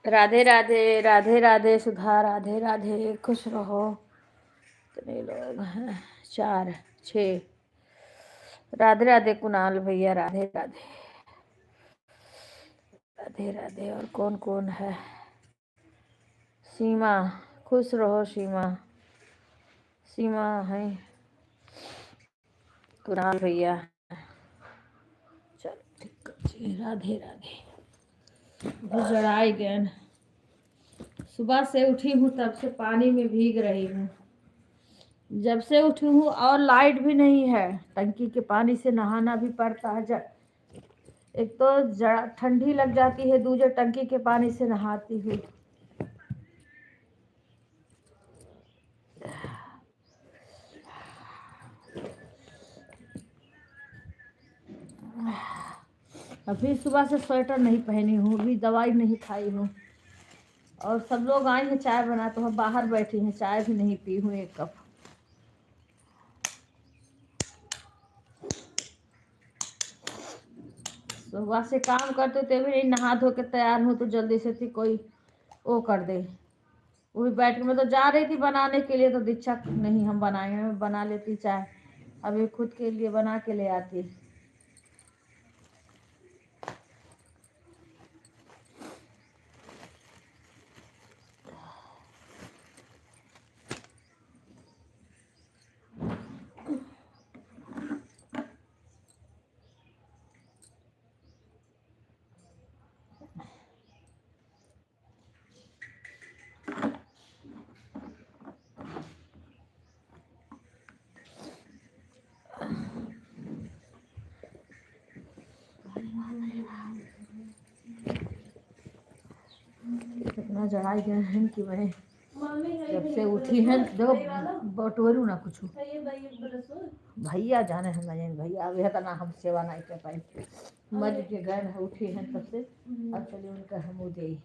राधे राधे राधे राधे सुधा, राधे राधे, खुश रहो। कितने लोग हैं? 4 6। राधे राधे कुणाल भैया, राधे राधे राधे राधे। और कौन कौन है? सीमा, खुश रहो सीमा। सीमा है, कुणाल भैया। चलो ठीक है, राधे राधे। जड़ाई गए, सुबह से उठी हूँ तब से पानी में भीग रही हूँ। जब से उठी हूँ और लाइट भी नहीं है। टंकी के पानी से नहाना भी पड़ता है। एक तो ठंडी लग जाती है, दूसरे टंकी के पानी से नहाती हूँ। अभी सुबह से स्वेटर नहीं पहनी हूँ, अभी दवाई नहीं खाई हूँ। और सब लोग आए हैं चाय बना, तो हम बाहर बैठी हैं, चाय भी नहीं पी हूँ 1 कप। सुबह से काम करते थे भी नहीं, नहा धो के तैयार हूँ तो जल्दी से थी कोई वो कर दे। वो भी बैठ के, मैं तो जा रही थी बनाने के लिए, तो दीक्षा नहीं हम बनाएंगे, मैं बना लेती चाय। अभी खुद के लिए बना के ले आती। इतना जड़ाई गए हैं कि मैं जब से उठी है, देखो बटोरू ना कुछ। भैया जाने हैं, मजन भैया अभी है ना, हम सेवा नहीं कर पाए। मज के गए हैं, उठी हैं तब से। अब चलिए उनका हम दे।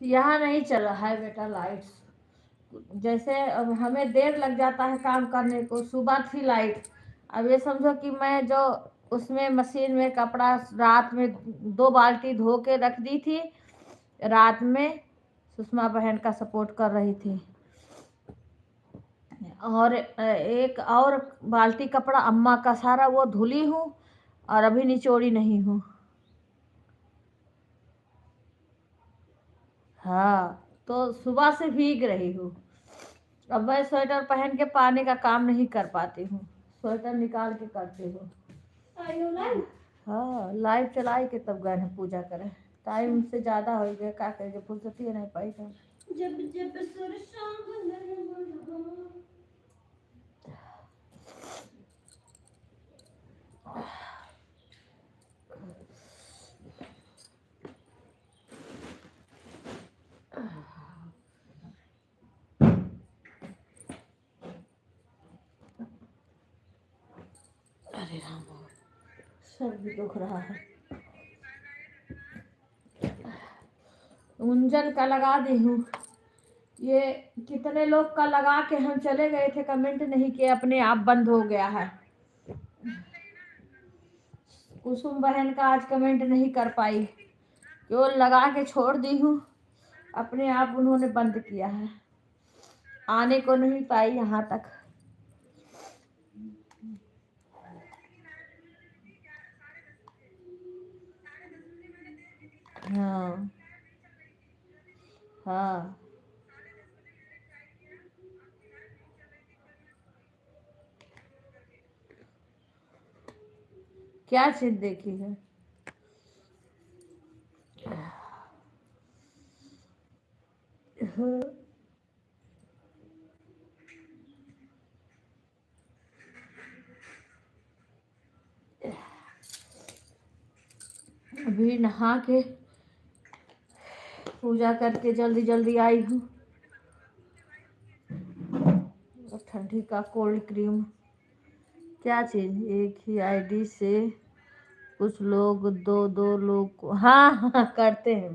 यहाँ नहीं चल रहा है बेटा लाइट्स। जैसे अब हमें देर लग जाता है काम करने को, सुबह थी लाइट। अब ये समझो कि मैं जो उसमें मशीन में कपड़ा रात में 2 बाल्टी धो के रख दी थी, रात में सुषमा बहन का सपोर्ट कर रही थी। और एक और बाल्टी कपड़ा अम्मा का सारा वो धुली हूँ, और अभी निचोड़ी नहीं हूँ। हाँ, तो सुबह से भीग रही हूँ। अब मैं स्वेटर पहन के पानी का काम नहीं कर पाती हूँ, स्वेटर निकाल के करती हूँ। हाँ, लाइट चलाई के तब गए हैं पूजा करें। टाइम से ज़्यादा हो गया, क्या करें, जब फुर्सती नहीं पाई था। जब जब अरे राम, सर भी दुख रहा है। उंजन का लगा दी हूँ। ये कितने लोग का लगा के हम चले गए थे, कमेंट नहीं किए, अपने आप बंद हो गया है। कुसुम बहन का आज कमेंट नहीं कर पाई, केवल लगा के छोड़ दी हूँ, अपने आप उन्होंने बंद किया है, आने को नहीं पाई यहाँ तक। हाँ हाँ, क्या चीज देखी है? हाँ। अभी नहा के पूजा करके जल्दी जल्दी आई हूँ। और ठंडी का कोल्ड क्रीम क्या चीज, एक ही आईडी से कुछ लोग दो दो लोग को, हाँ हाँ करते हैं।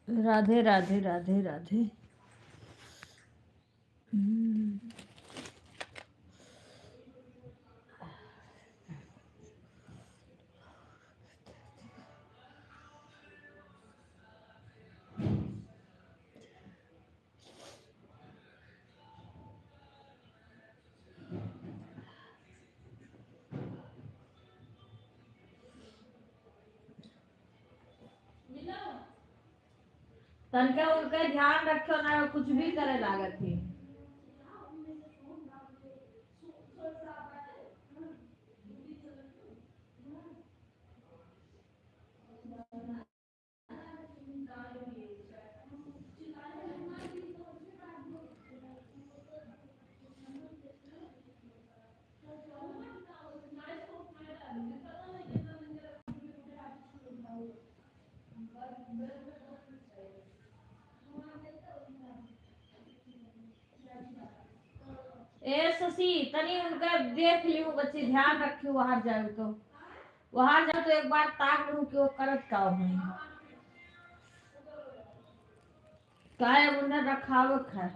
राधे राधे राधे राधे। तनका उनका ध्यान रखो ना, कुछ भी करे लागत थी। ए शशि तनी उनका देख लियो बच्चे, ध्यान रखियो, बाहर जाओ तो बाहर जाओ तो एक बार ताक लूं कि वो करत का हूँ काय उन्हें रखावत है।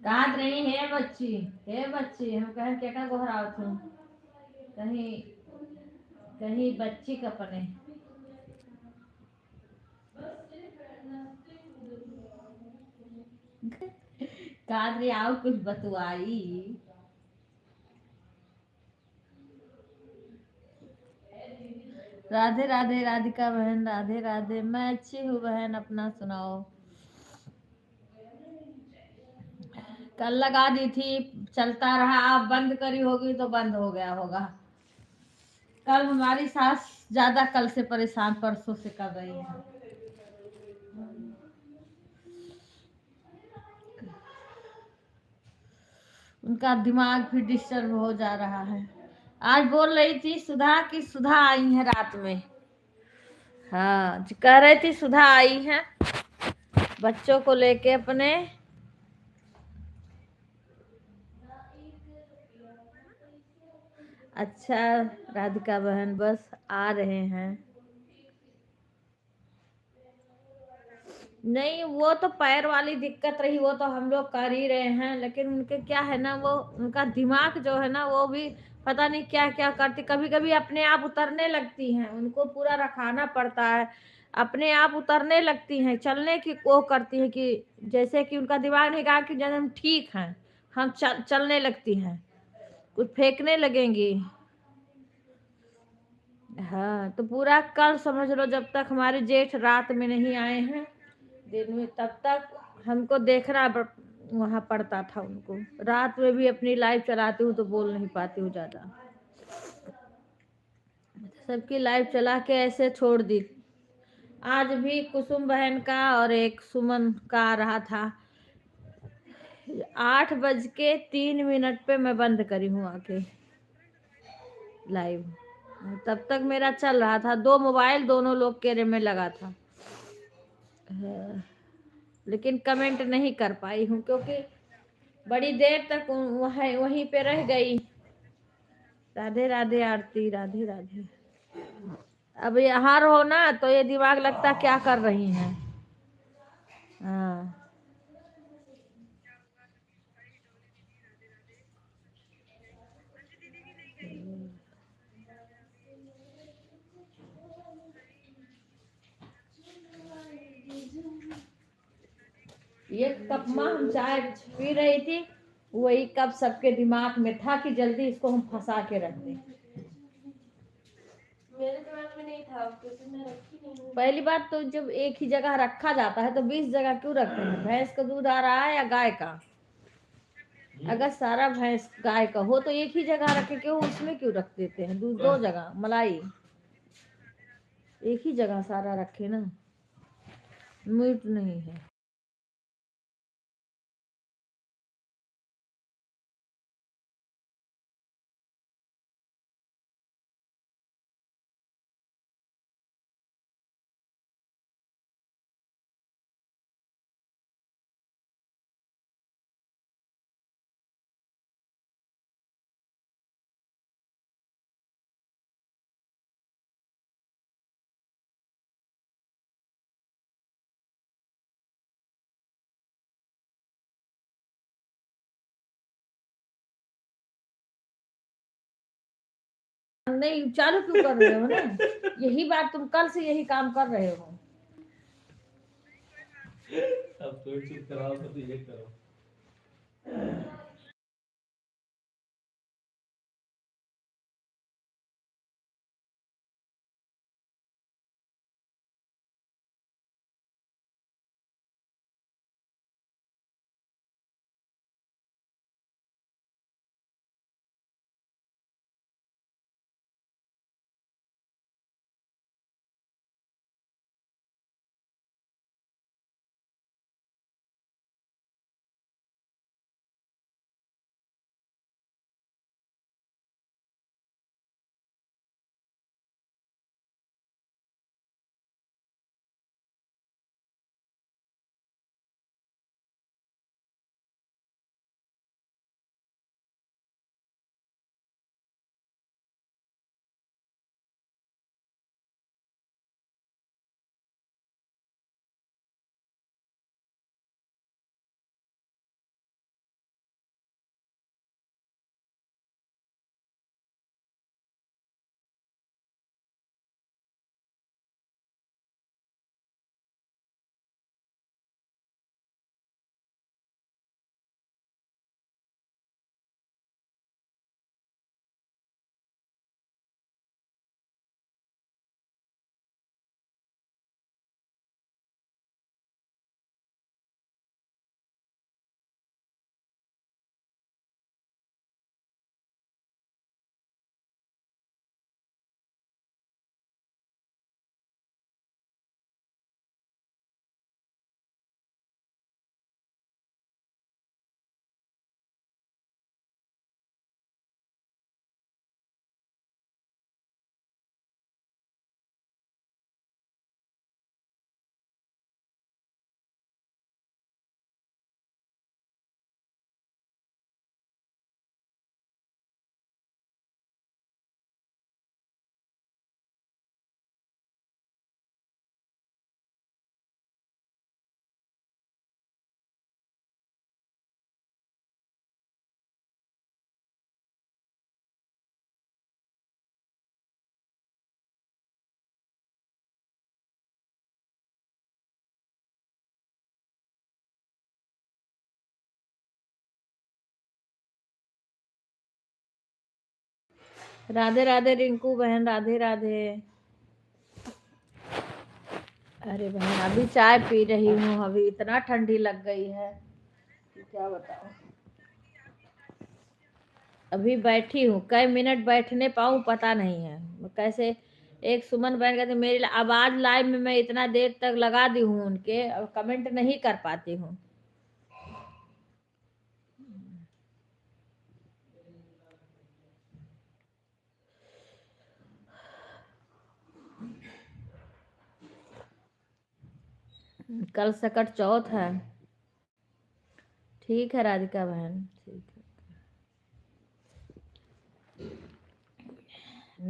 काट रही है बच्ची, हे बच्ची, हम कहें क्या गोहराव तुम कहीं कहीं बच्ची का पने काट रही आओ कुछ बतुआई। राधे राधे राधिका बहन, राधे राधे। मैं अच्छी हूँ बहन, अपना सुनाओ। कल लगा दी थी, चलता रहा, आप बंद करी होगी तो बंद हो गया होगा। कल हमारी सास ज्यादा कल से परेशान, परसों से कर रही है। उनका दिमाग भी डिस्टर्ब हो जा रहा है। आज बोल रही थी सुधा की सुधा आई है रात में। हाँ, कह रही थी सुधा आई है बच्चों को लेके अपने। अच्छा राधिका बहन बस आ रहे हैं। नहीं, वो तो पैर वाली दिक्कत रही, वो तो हम लोग कर ही रहे हैं, लेकिन उनके क्या है ना, वो उनका दिमाग जो है ना वो भी पता नहीं क्या क्या करती, कभी कभी अपने आप उतरने लगती हैं, उनको पूरा रखाना पड़ता है, अपने आप उतरने लगती हैं, चलने की वो करती हैं कि जैसे कि उनका दिमाग नहीं कहा कि जब हम ठीक हैं, हम चलने लगती हैं, कुछ फेंकने लगेंगी। हाँ, तो पूरा कल समझ लो, जब तक हमारे जेठ रात में नहीं आए हैं दिन में, तब तक हमको देखना वहां पड़ता था उनको। रात में भी अपनी लाइव चलाती हूँ तो बोल नहीं पाती हूँ ज्यादा, सबकी लाइव चला के ऐसे छोड़ दी। आज भी कुसुम बहन का और एक सुमन का आ रहा था। 8:03 पे मैं बंद करी हूँ आके लाइव, तब तक मेरा चल रहा था, 2 मोबाइल दोनों लोग के में लगा था। लेकिन कमेंट नहीं कर पाई हूँ क्योंकि बड़ी देर तक वहीं पे रह गई। राधे राधे आरती, राधे राधे। अब यहाँ रहो ना तो ये दिमाग लगता क्या कर रही हैं। हाँ, ये कप में हम चाय पी रही थी, वही कप सबके दिमाग में था कि जल्दी इसको हम फंसा के रख दें। मेरे दिमाग में नहीं था क्योंकि मैं रखी नहीं हूँ। पहली बात तो जब एक ही जगह रखा जाता है तो 20 जगह क्यों रखते हैं? भैंस का दूध आ रहा है या गाय का? अगर सारा भैंस गाय का हो तो एक ही जगह रखे, क्यों उसमें क्यों रख देते हैं दूध? 2 जगह मलाई, एक ही जगह सारा रखे ना, मीट नहीं है। नहीं, चालू क्यों कर रहे हो ना? यही बात तुम कल से यही काम कर रहे हो। अब तो चुप कराओ तो ये करो। राधे राधे रिंकू बहन, राधे राधे। अरे बहन अभी चाय पी रही हूँ, अभी इतना ठंडी लग गई है कि क्या बताऊँ। अभी बैठी हूँ, कई मिनट बैठने पाऊँ पता नहीं है कैसे। एक सुमन बहन कहते मेरी आवाज लाइव में मैं इतना देर तक लगा दी हूँ उनके, अब कमेंट नहीं कर पाती हूँ। कल सकट चौथ है। ठीक है राधिका बहन, ठीक है।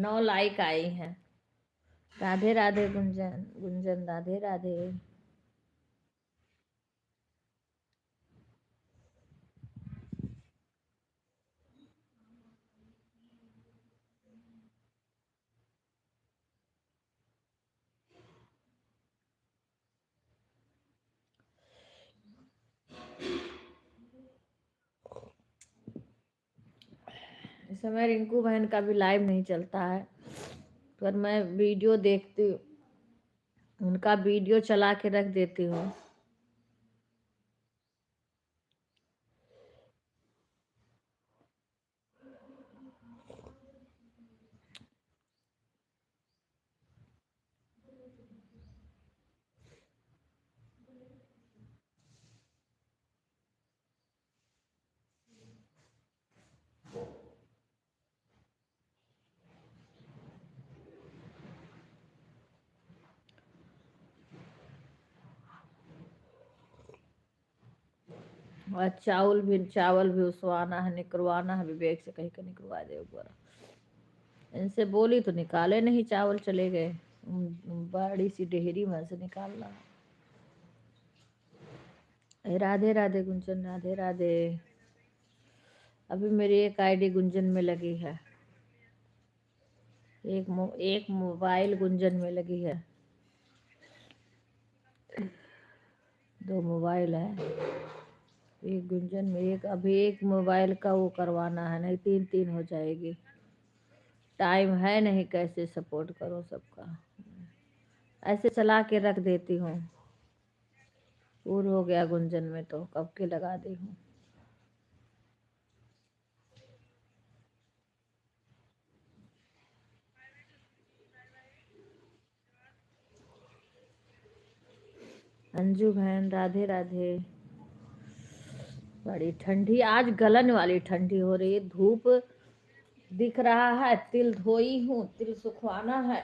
9 लाइक आई है। राधे राधे गुंजन, गुंजन राधे राधे। इस समय रिंकू बहन का भी लाइव नहीं चलता है, पर मैं वीडियो देखती हूँ, उनका वीडियो चला के रख देती हूँ। और चावल भी उसवाना है, निकलवाना है, विवेक से कहीं का निकलवा दे ऊपर। इनसे बोली तो निकाले नहीं, चावल चले गए, बड़ी सी डेहरी में से निकालना। राधे राधे गुंजन, राधे राधे। अभी मेरी एक आईडी गुंजन में लगी है, एक मोबाइल गुंजन में लगी है। 2 मोबाइल है, एक गुंजन में, एक अभी एक मोबाइल का वो करवाना है, नहीं 3 हो जाएगी। टाइम है नहीं, कैसे सपोर्ट करो सबका। ऐसे चला के रख देती हूँ। पूरा हो गया गुंजन में तो कब के लगा दी हूँ। अंजू बहन राधे राधे। बड़ी ठंडी आज, गलन वाली ठंडी हो रही है। धूप दिख रहा है, तिल धोई हूँ, तिल सुखवाना है।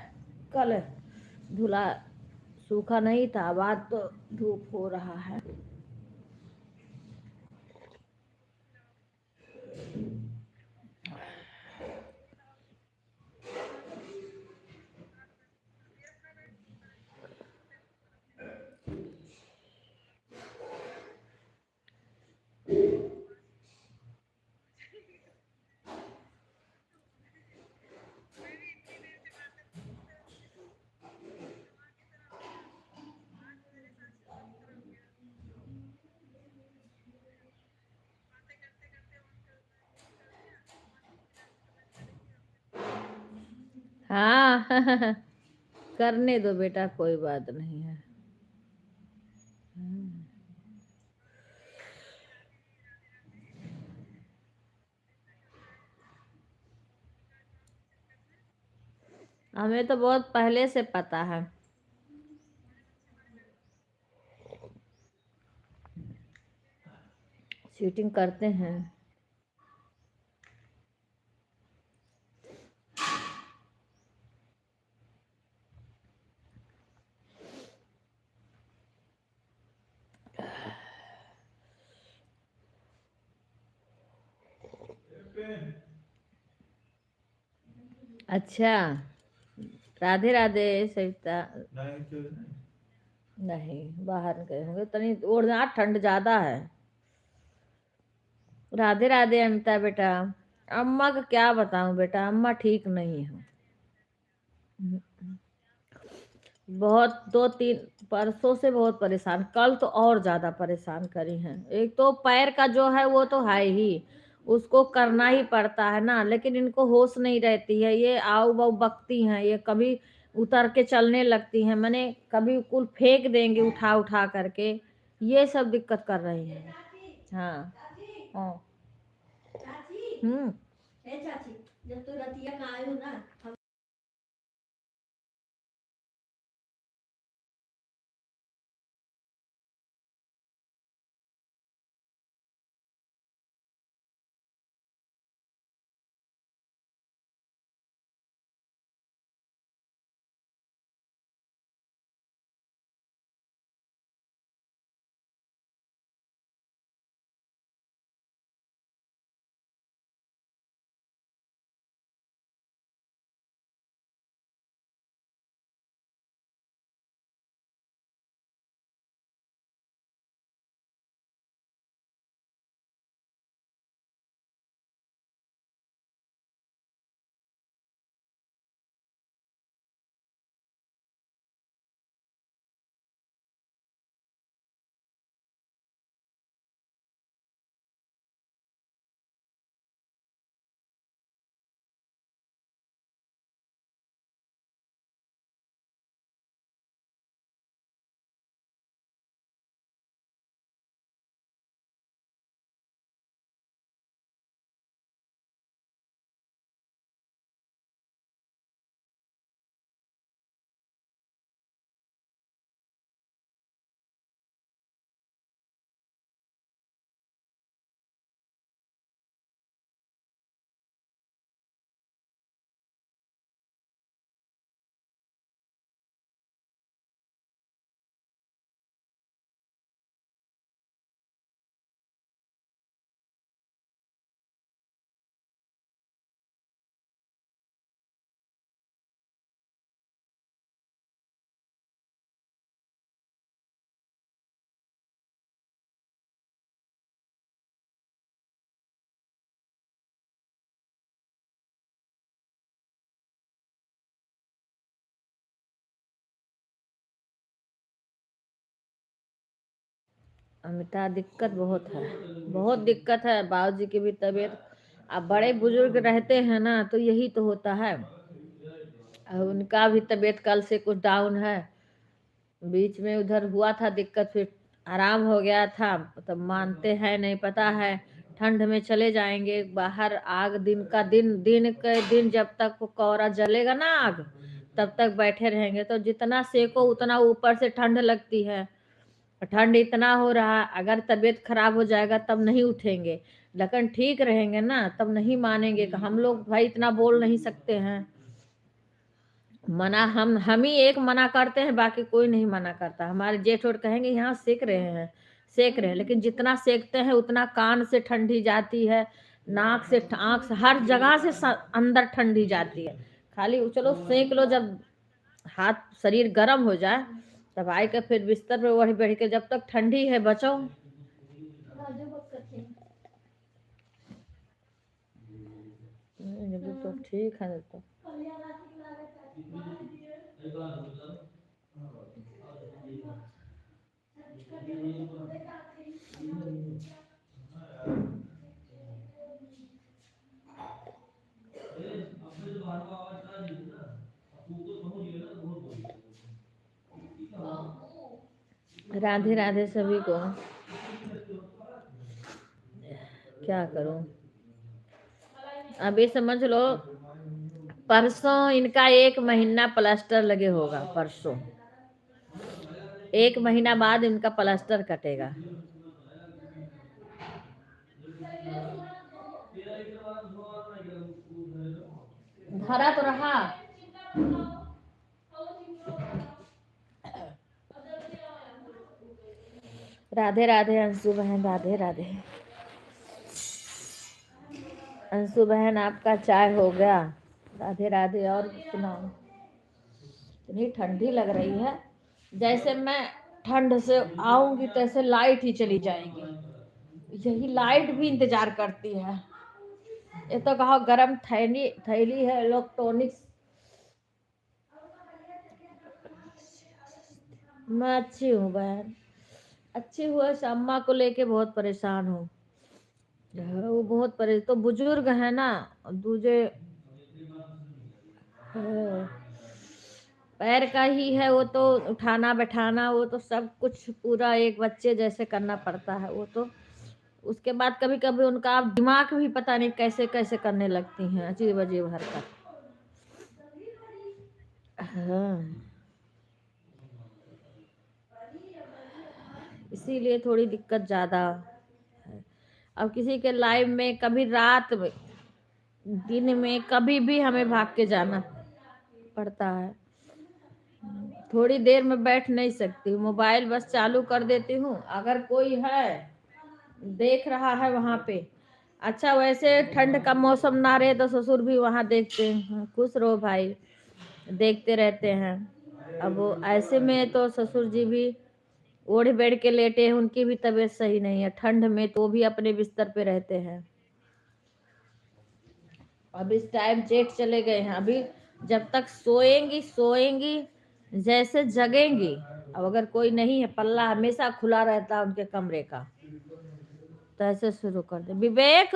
कल धुला सूखा नहीं था, बाद तो धूप हो रहा है। हाँ करने दो बेटा, कोई बात नहीं है। हमें तो बहुत पहले से पता है। चीटिंग करते हैं। अच्छा राधे राधे सविता। नहीं बाहर गए होंगे, तनी ओढ़ना, ठंड ज्यादा है। राधे राधे अमिता बेटा। अम्मा का क्या बताऊं बेटा, अम्मा ठीक नहीं है। बहुत 2-3 परसों से बहुत परेशान, कल तो और ज्यादा परेशान करी हैं। एक तो पैर का जो है वो तो है ही, उसको करना ही पड़ता है ना, लेकिन इनको होश नहीं रहती है, ये आओ बाऊ बकती हैं, ये कभी उतर के चलने लगती हैं, मैंने कभी कुल फेंक देंगे उठा उठा करके, ये सब दिक्कत कर रही हैं। हाँ हाँ। हम्म। जब तू रतिया का आयु ना अमिता दिक्कत बहुत है, बहुत दिक्कत है। बाबूजी की भी तबीयत, अब बड़े बुजुर्ग रहते हैं ना तो यही तो होता है। अब उनका भी तबीयत कल से कुछ डाउन है, बीच में उधर हुआ था दिक्कत, फिर आराम हो गया था, तब मानते हैं नहीं, पता है ठंड में चले जाएंगे बाहर, आग दिन का दिन के दिन जब तक वो कोहरा जलेगा ना आग, तब तक बैठे रहेंगे, तो जितना सेको उतना ऊपर से ठंड लगती है, ठंड इतना हो रहा, अगर तबीयत खराब हो जाएगा तब नहीं उठेंगे, लेकिन ठीक रहेंगे ना तब नहीं मानेंगे कि हम लोग भाई इतना बोल नहीं सकते हैं। मना हम ही एक मना करते हैं, बाकी कोई नहीं मना करता। हमारे जेठ और कहेंगे यहाँ सेक रहे हैं, सेक रहे हैं, लेकिन जितना सेकते हैं उतना कान से ठंडी जाती है, नाक से, आँख से, हर जगह से अंदर ठंडी जाती है। खाली चलो सेक लो, जब हाथ शरीर गर्म हो जाए तब आए के फिर बिस्तर पे वही बैठ के, जब तक ठंडी है बचो। तो ठीक है तो राधे राधे सभी को। क्या करूं, अभी समझ लो परसों इनका 1 महीना प्लास्टर लगे होगा, परसों 1 महीना बाद इनका प्लास्टर कटेगा। धरा तो रहा। राधे राधे अंशु बहन, राधे राधे अंशु बहन, आपका चाय हो गया? राधे राधे। और सुनाओ, इतनी ठंडी लग रही है, जैसे मैं ठंड से आऊंगी तैसे लाइट ही चली जाएगी, यही लाइट भी इंतजार करती है। ये तो कहो गरम थैली थैली है इलेक्ट्रॉनिक्स। मैं अच्छी हूँ बहन, अच्छी हुआ, अम्मा को लेके बहुत परेशान हूँ। वो बहुत परे तो बुजुर्ग है ना। दूजे पैर का ही है वो तो, उठाना बैठाना वो तो सब कुछ पूरा एक बच्चे जैसे करना पड़ता है वो तो। उसके बाद कभी कभी उनका दिमाग भी पता नहीं कैसे कैसे करने लगती हैं, अजीब अजीब हरकत। हाँ, इसीलिए थोड़ी दिक्कत ज्यादा है। अब किसी के लाइफ में कभी रात में, दिन में, कभी भी हमें भाग के जाना पड़ता है। थोड़ी देर में बैठ नहीं सकती, मोबाइल बस चालू कर देती हूँ, अगर कोई है देख रहा है वहां पे। अच्छा वैसे ठंड का मौसम ना रहे तो ससुर भी वहां देखते हैं, खुश रहो भाई, देखते रहते हैं। अब वो ऐसे में तो ससुर जी भी ओढ़ बैठ के लेटे हैं, उनकी भी तबीयत सही नहीं है ठंड में, तो वो भी अपने बिस्तर पे रहते हैं। अब इस टाइम जेठ चले गए हैं, अभी जब तक सोएंगी सोएंगी, जैसे जगेंगी। अब अगर कोई नहीं है, पल्ला हमेशा खुला रहता है उनके कमरे का, तो ऐसे शुरू कर दे विवेक।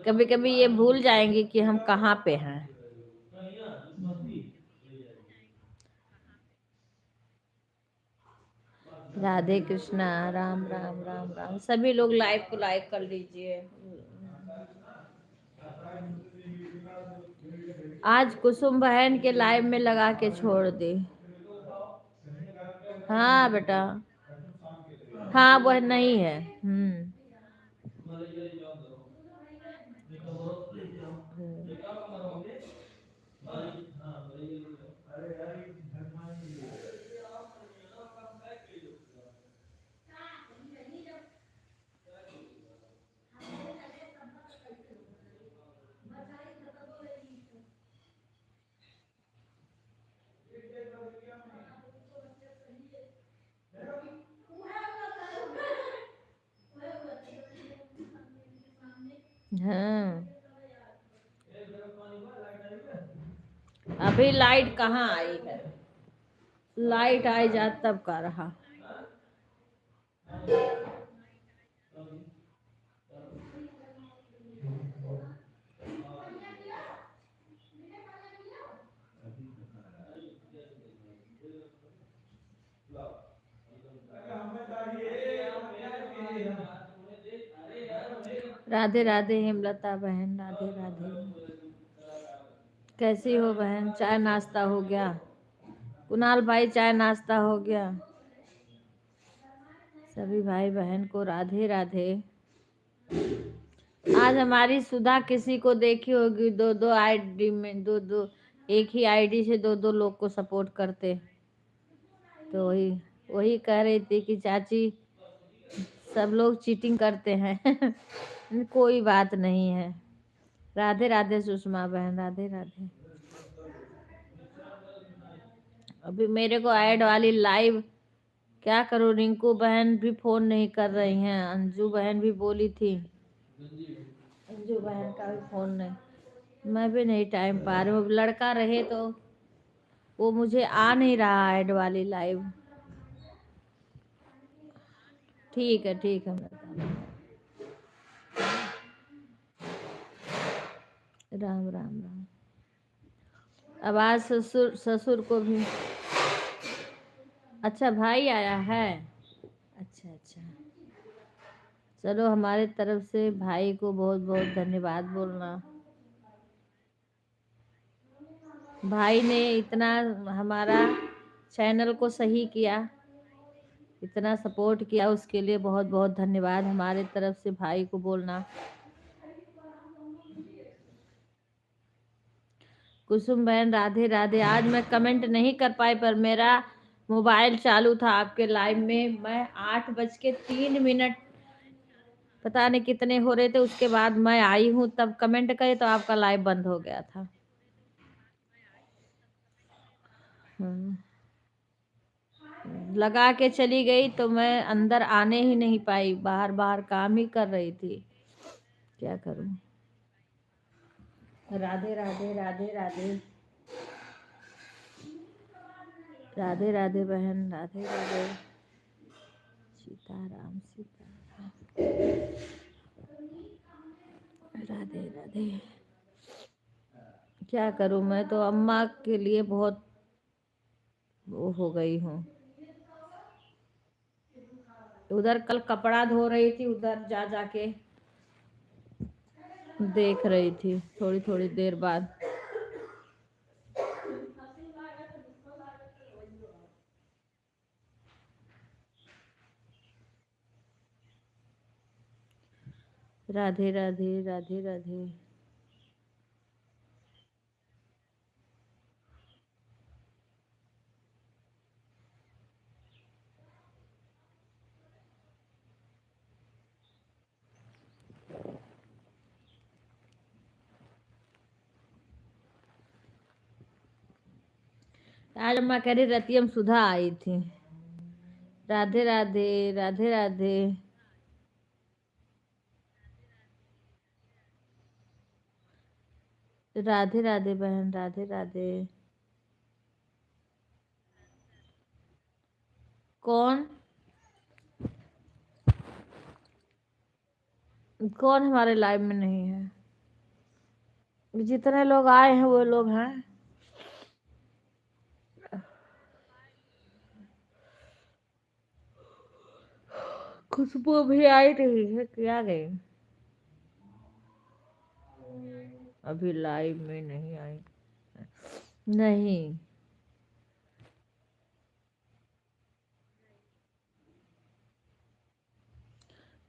कभी कभी ये भूल जाएंगे कि हम कहाँ पे हैं। राधे कृष्णा, राम राम राम राम। सभी लोग लाइव को लाइक कर लीजिए। आज कुसुम बहन के लाइव में लगा के छोड़ दी। हाँ बेटा, हाँ वह नहीं है। हाँ, अभी लाइट कहाँ आई है, लाइट आई जात तब का रहा। राधे राधे हेमलता बहन, राधे राधे। कैसी हो बहन, चाय नाश्ता हो गया? कुणाल भाई चाय नाश्ता हो गया? सभी भाई बहन को राधे राधे। आज हमारी सुधा किसी को देखी होगी, दो दो आईडी में, दो दो, एक ही आईडी से दो दो लोग को सपोर्ट करते, तो वही वही कह रही थी कि चाची सब लोग चीटिंग करते हैं। कोई बात नहीं है। राधे राधे सुषमा बहन, राधे राधे। अभी मेरे को ऐड वाली लाइव क्या करूँ, रिंकू बहन भी फोन नहीं कर रही हैं, अंजू बहन भी बोली थी, अंजू बहन का भी फोन नहीं, मैं भी नहीं टाइम पा रही हूँ। लड़का रहे तो वो मुझे आ नहीं रहा ऐड वाली लाइव। ठीक है, मैं बता दूँ। राम राम राम। अब आज ससुर ससुर को भी, अच्छा भाई आया है, अच्छा अच्छा। चलो हमारे तरफ से भाई को बहुत बहुत धन्यवाद बोलना। भाई ने इतना हमारा चैनल को सही किया, इतना सपोर्ट किया, उसके लिए बहुत बहुत धन्यवाद हमारे तरफ से भाई को बोलना। कुसुम बहन राधे राधे। आज मैं कमेंट नहीं कर पाई, पर मेरा मोबाइल चालू था आपके लाइव में, मैं 8:03 पता नहीं कितने हो रहे थे, उसके बाद मैं आई हूँ, तब कमेंट करे तो आपका लाइव बंद हो गया था। हम्म, लगा के चली गई तो मैं अंदर आने ही नहीं पाई, बाहर बाहर काम ही कर रही थी, क्या करूं। राधे राधे राधे राधे राधे राधे बहन, राधे राधे। सीताराम सीताराम, राधे राधे। क्या करूं, मैं तो अम्मा के लिए बहुत वो हो गई हूँ। उधर कल कपड़ा धो रही थी, उधर जा जाके देख रही थी थोड़ी थोड़ी देर बाद। राधे राधे राधे राधे। आज अम्मा कह रही रतियम सुधा आई थी। राधे राधे राधे राधे। राधे राधे बहन, राधे राधे। कौन कौन हमारे लाइव में नहीं है? जितने लोग आए हैं वो लोग हैं। खुशबू भी आई नहीं है, क्या गई? अभी लाइव में नहीं आई। नहीं,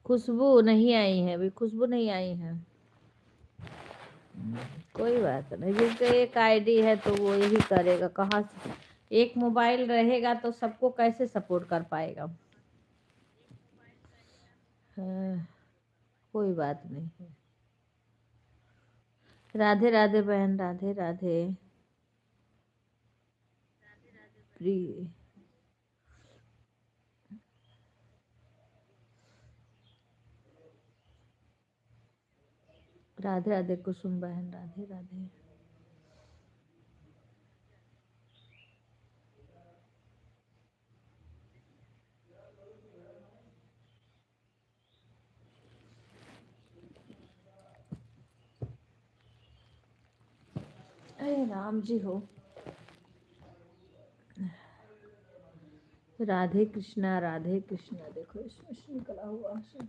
खुशबू नहीं आई है, अभी खुशबू नहीं आई है। कोई बात नहीं, जिसका एक आईडी है तो वो यही करेगा। कहाँ से एक मोबाइल रहेगा तो सबको कैसे सपोर्ट कर पाएगा? हाँ, कोई बात नहीं है। राधे राधे बहन, राधे राधे। प्रिय, राधे राधे कुसुम बहन, राधे राधे। अरे राम जी हो। राधे कृष्णा राधे कृष्णा। देखो इसमें से निकला हुआ सब।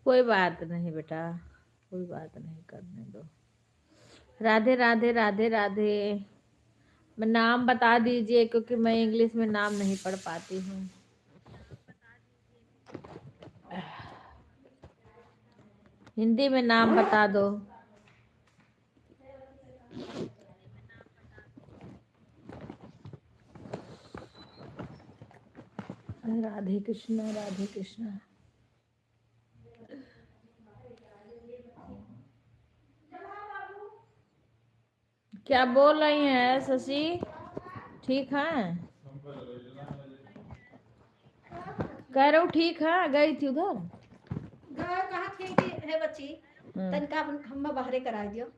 कोई बात नहीं बेटा, कोई बात नहीं, करने दो। राधे राधे राधे राधे। मैं नाम बता दीजिए, क्योंकि मैं इंग्लिश में नाम नहीं पढ़ पाती हूँ। हिंदी में नाम बता दो। राधे कृष्णा राधे कृष्णा। क्या बोल रही हैं शशि? ठीक है, कह रहा हूँ ठीक है, गई थी उधर। कहाँ थी है बच्ची? तनिका हम बाहरे करा दियो।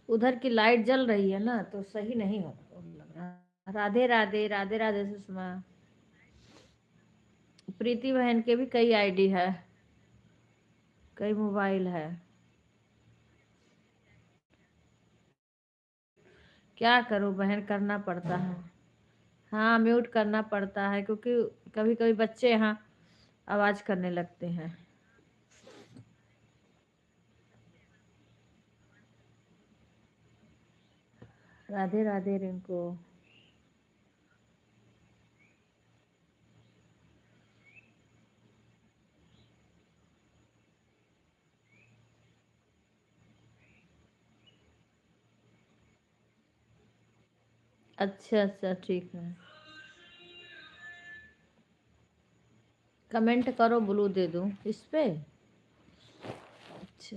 उधर की लाइट जल रही है ना, तो सही नहीं हो लग रहा। राधे राधे, राधे राधे सुषमा। प्रीति बहन के भी कई आईडी है, कई मोबाइल है। क्या करूं बहन, करना पड़ता है। हाँ, म्यूट करना पड़ता है, क्योंकि कभी कभी बच्चे यहाँ आवाज करने लगते हैं। राधे राधे रिंकू। अच्छा अच्छा, ठीक है। कमेंट करो, ब्लू दे दूं इस पे। अच्छा,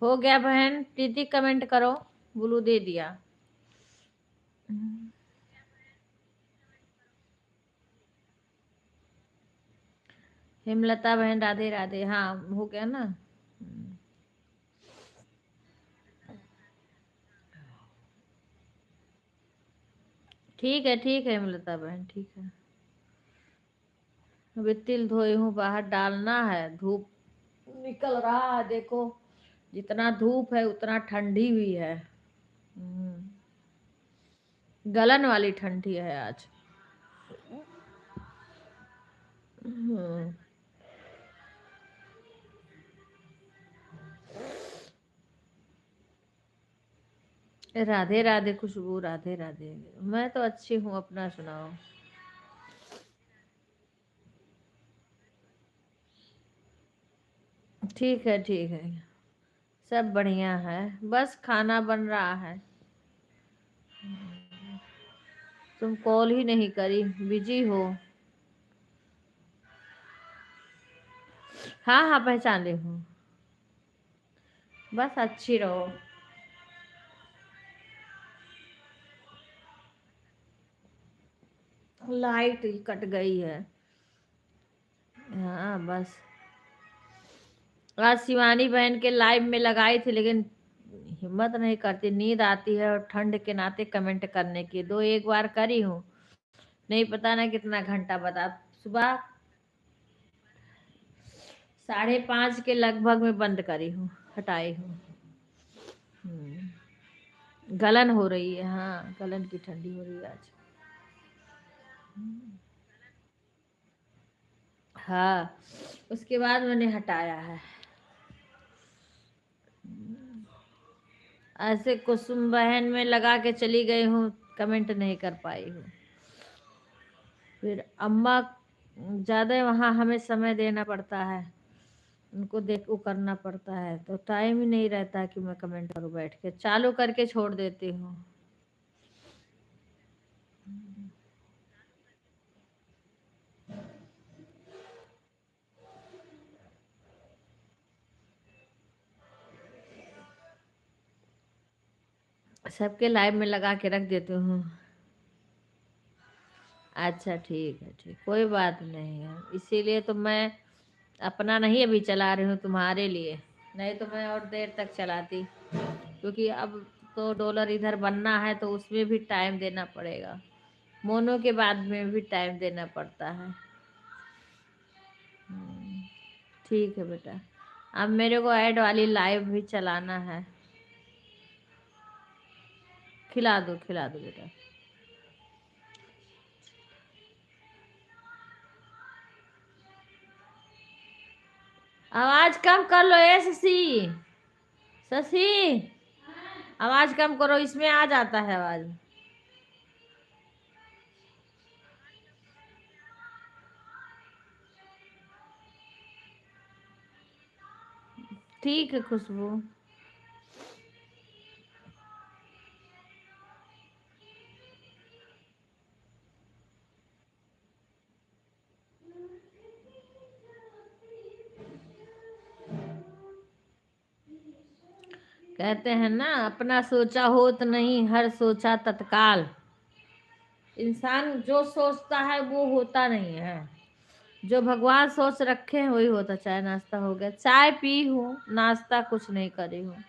हो गया बहन। प्रीति कमेंट करो, ब्लू दे दिया। हेमलता बहन राधे राधे। हाँ, हो गया ना। ठीक है हेमलता बहन, ठीक है। अभी तिल धोई हूँ, बाहर डालना है। धूप निकल रहा है, देखो जितना धूप है उतना ठंडी भी है। गलन वाली ठंडी है आज। हम्म। राधे राधे खुशबू, राधे राधे। मैं तो अच्छी हूँ, अपना सुनाओ। ठीक है ठीक है, सब बढ़िया है। बस खाना बन रहा है। तुम कॉल ही नहीं करी, बिजी हो। हाँ हाँ, पहचान ली हूँ। बस अच्छी रहो। लाइट कट गई है। हाँ बस। आज शिवानी बहन के लाइव में लगाई थी, लेकिन हिम्मत नहीं करती, नींद आती है, और ठंड के नाते कमेंट करने की। दो एक बार करी हूँ, नहीं पता ना कितना घंटा बता। सुबह 5:30 के लगभग में बंद करी हूँ, हटाई हूँ। गलन हो रही है। हाँ, गलन की ठंडी हो रही है आज। हाँ, उसके बाद मैंने हटाया है। ऐसे कुसुम बहन में लगा के चली गई हूँ, कमेंट नहीं कर पाई हूँ। फिर अम्मा ज़्यादा वहाँ हमें समय देना पड़ता है, उनको देखो करना पड़ता है, तो टाइम ही नहीं रहता कि मैं कमेंट करूँ बैठ के। चालू करके छोड़ देती हूँ। सबके लाइव में लगा के रख देती हूँ। अच्छा ठीक है, ठीक, कोई बात नहीं है। इसीलिए तो मैं अपना नहीं अभी चला रही हूँ, तुम्हारे लिए। नहीं तो मैं और देर तक चलाती, क्योंकि अब तो डॉलर इधर बनना है, तो उसमें भी टाइम देना पड़ेगा। मोनो के बाद में भी टाइम देना पड़ता है। ठीक है बेटा। अब मेरे को ऐड वाली लाइव भी चलाना है। खिला दो बेटा। आवाज कम कर लो ए शशि। शशि, आवाज कम करो, इसमें आ जाता है आवाज। ठीक है खुशबू। कहते हैं ना, अपना सोचा होत नहीं, हर सोचा तत्काल। इंसान जो सोचता है वो होता नहीं है, जो भगवान सोच रखे हैं वही होता। चाय नाश्ता हो गया, चाय पी हूँ, नाश्ता कुछ नहीं करी हूँ।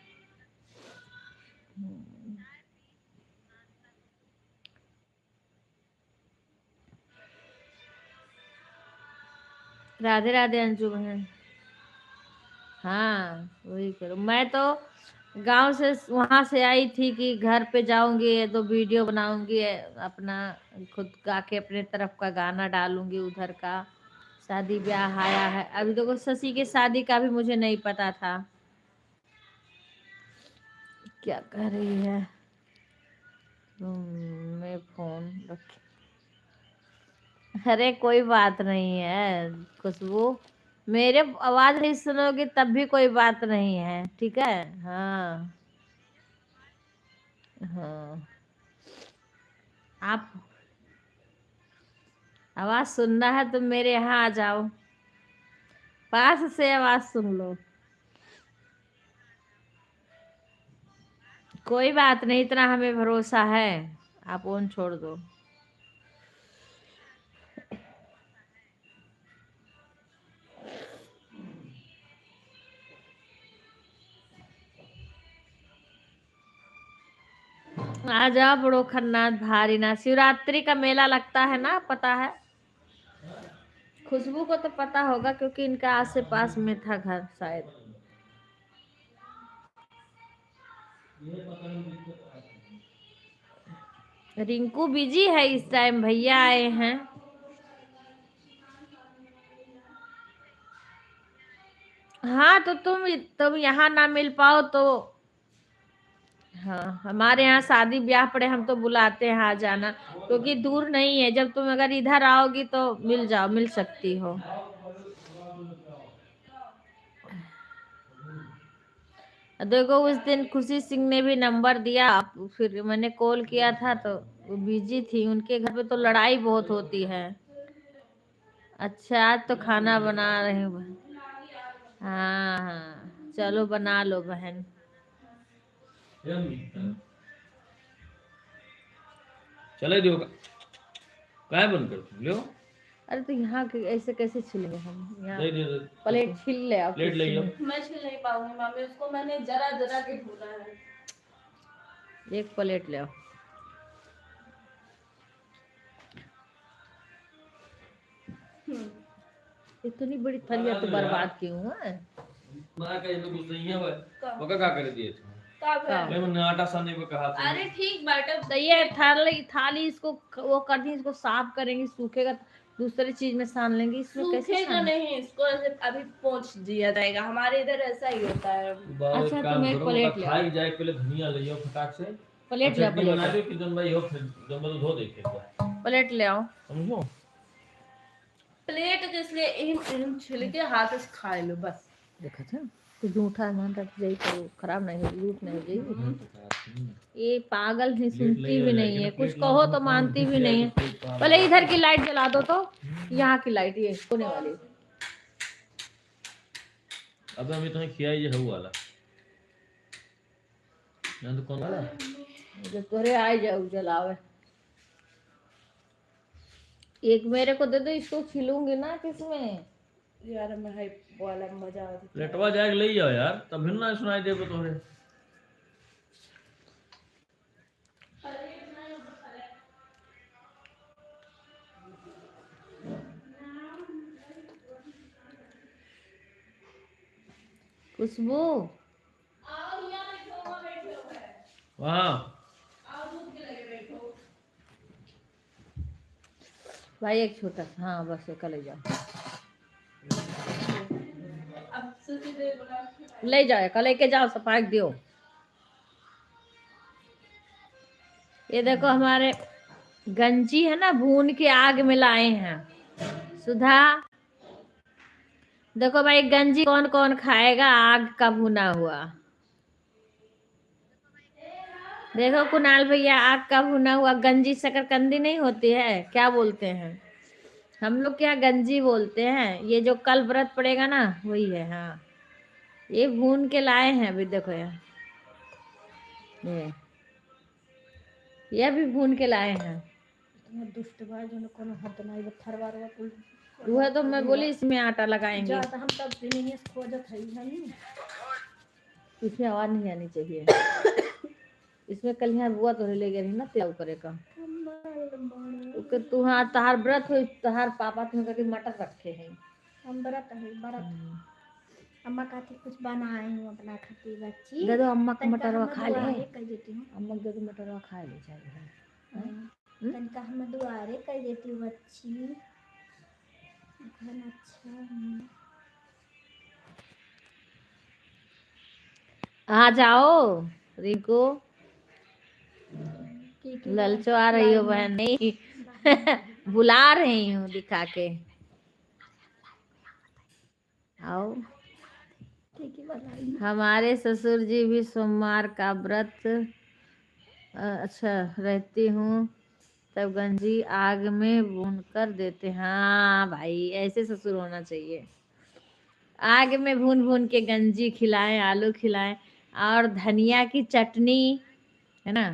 राधे राधे अंजू बहन। हाँ वही करो। मैं तो गांव से वहां से आई थी कि घर पे जाऊंगी तो वीडियो बनाऊंगी, अपना खुद गा के अपने तरफ का गाना डालूंगी। उधर का शादी ब्याह आया है। अभी देखो शशि के शादी का भी मुझे नहीं पता था। क्या कर रही है? मैं फोन रख। अरे कोई बात नहीं है खुशबू, मेरे आवाज नहीं सुनोगी तब भी कोई बात नहीं है, ठीक है। हाँ हाँ, आप आवाज सुनना है तो मेरे यहाँ आ जाओ, पास से आवाज सुन लो। कोई बात नहीं, इतना हमें भरोसा है, आप फोन छोड़ दो। आ जाओ बड़ो खन्नाथ भारीनाथ, शिवरात्रि का मेला लगता है ना, पता है। खुशबू को तो पता होगा क्योंकि इनका आस पास में था घर शायद। रिंकू बिजी है इस टाइम, भैया आए हैं। हाँ तो तुम यहाँ ना मिल पाओ तो हाँ, हमारे यहाँ शादी ब्याह पड़े हम तो बुलाते हैं आ जाना, क्योंकि दूर नहीं है। जब तुम अगर इधर आओगी तो मिल जाओ, मिल सकती हो। देखो उस दिन खुशी सिंह ने भी नंबर दिया, फिर मैंने कॉल किया था तो वो बिजी थी। उनके घर पे तो लड़ाई बहुत होती है। अच्छा आज तो खाना बना रहे हो? हाँ हाँ चलो बना लो बहन। चले दियो काय बंद कर तुम लियो। अरे तो यहाँ के ऐसे कैसे छिलेंगे हम? यहाँ दे दे प्लेट छिल ले आप। प्लेट ले लो। मैं छिल नहीं पाऊंगी मामी, उसको मैंने जरा जरा के भूना है। एक प्लेट ले आओ। इतनी बड़ी थरिया तो बर्बाद क्यों है? मना के लोग कुछ नहीं है वो का कर दिए थे। का? मैंने आटा सानने को कहा था। अरे ठीक बाटे। तो ये थाली थाली इसको वो कर दी, इसको साफ करेंगे, सूखेगा दूसरी चीज में सान लेंगे। इसमें कैसे सूखेगा सान? नहीं, इसको ऐसे अभी पोंछ दिया जाएगा। हमारे इधर ऐसा ही होता है। अच्छा तुम एक प्लेट ले आओ। खाई जाए पहले धनिया ले आओ फटाक से। प्लेट ले आओ, चटनी बना प्लेट दो कि जन भाई हो फिर जन तो धो देखे प्लेट ले आओ। समझो। प्लेट जिसलिए इन छिलके हाथ से खा लो बस। देखा था तो झूठा मान रख जाई तो खराब नहीं होगी, झूठ नहीं होगी। ये पागल नहीं, सुनती भी नहीं है, कुछ कहो तो मानती भी नहीं है। पहले इधर की लाइट जला दो तो, यहाँ की लाइट ये होने वाली। अब हमें तुम्हें खिया ये हु वाला ना तो कौन वाला जब तोरे आए जाओ जलावे। एक मेरे को दे दो, इसको छिलूंगी ना किसमें। यार मैं है वाला मजा आ गया। लेटवा जाके ले जाओ यार, तब भी ना सुनाई देबो तोरे। खुशबू वहाँ भाई एक छोटा सा, हाँ बस एक ले जाओ। अब सुधी दे बोला ले जाओ, कल लेके जाओ, सफाई दियो। ये देखो हमारे गंजी है ना, भून के आग में लाए हैं। सुधा देखो भाई, गंजी कौन कौन खाएगा आग का भुना हुआ। देखो कुणाल भैया, आग का भुना हुआ गंजी। शकरकंदी नहीं होती है, क्या बोलते हैं हम लोग, क्या गंजी बोलते हैं। ये जो कल व्रत पड़ेगा ना वही है। हाँ ये भून के लाए हैं अभी, देखो यार। ये भी भून के लाए हैं। इतना दुष्ट बा जो कोनो हद नहीं थरवा रवा कुल वह तो मैं बोली इसमें आटा लगाएंगे। जा तो हम तब नहीं खोजत है हम इसमें आवाज नहीं आनी चाहिए। इसमें कल यहाँ बुआ तो ले गई ना त्याग करे का तू हाँ तहार व्रत हो तहार पापा तुम करके मटर रखे हैं। हम व्रत है व्रत अम्मा कहती कुछ बनाए हूँ अपना खाती बच्ची दे दो अम्मा का तनिका मटरवा हम खा ले। दुआरे कर देती हूँ अम्मा दे दो मटरवा खा ले चाहिए। तनिका हम दुआरे कर देती हूँ बच्ची घर अच्छा है। आ जाओ रिको की ललचो आ रही हो बहन नहीं बुला रही हूँ दिखा के आओ। हमारे ससुर जी भी सोमवार का व्रत अच्छा रहती हूँ तब गंजी आग में भून कर देते। हाँ भाई ऐसे ससुर होना चाहिए। आग में भून भून के गंजी खिलाएं आलू खिलाएं और धनिया की चटनी है ना।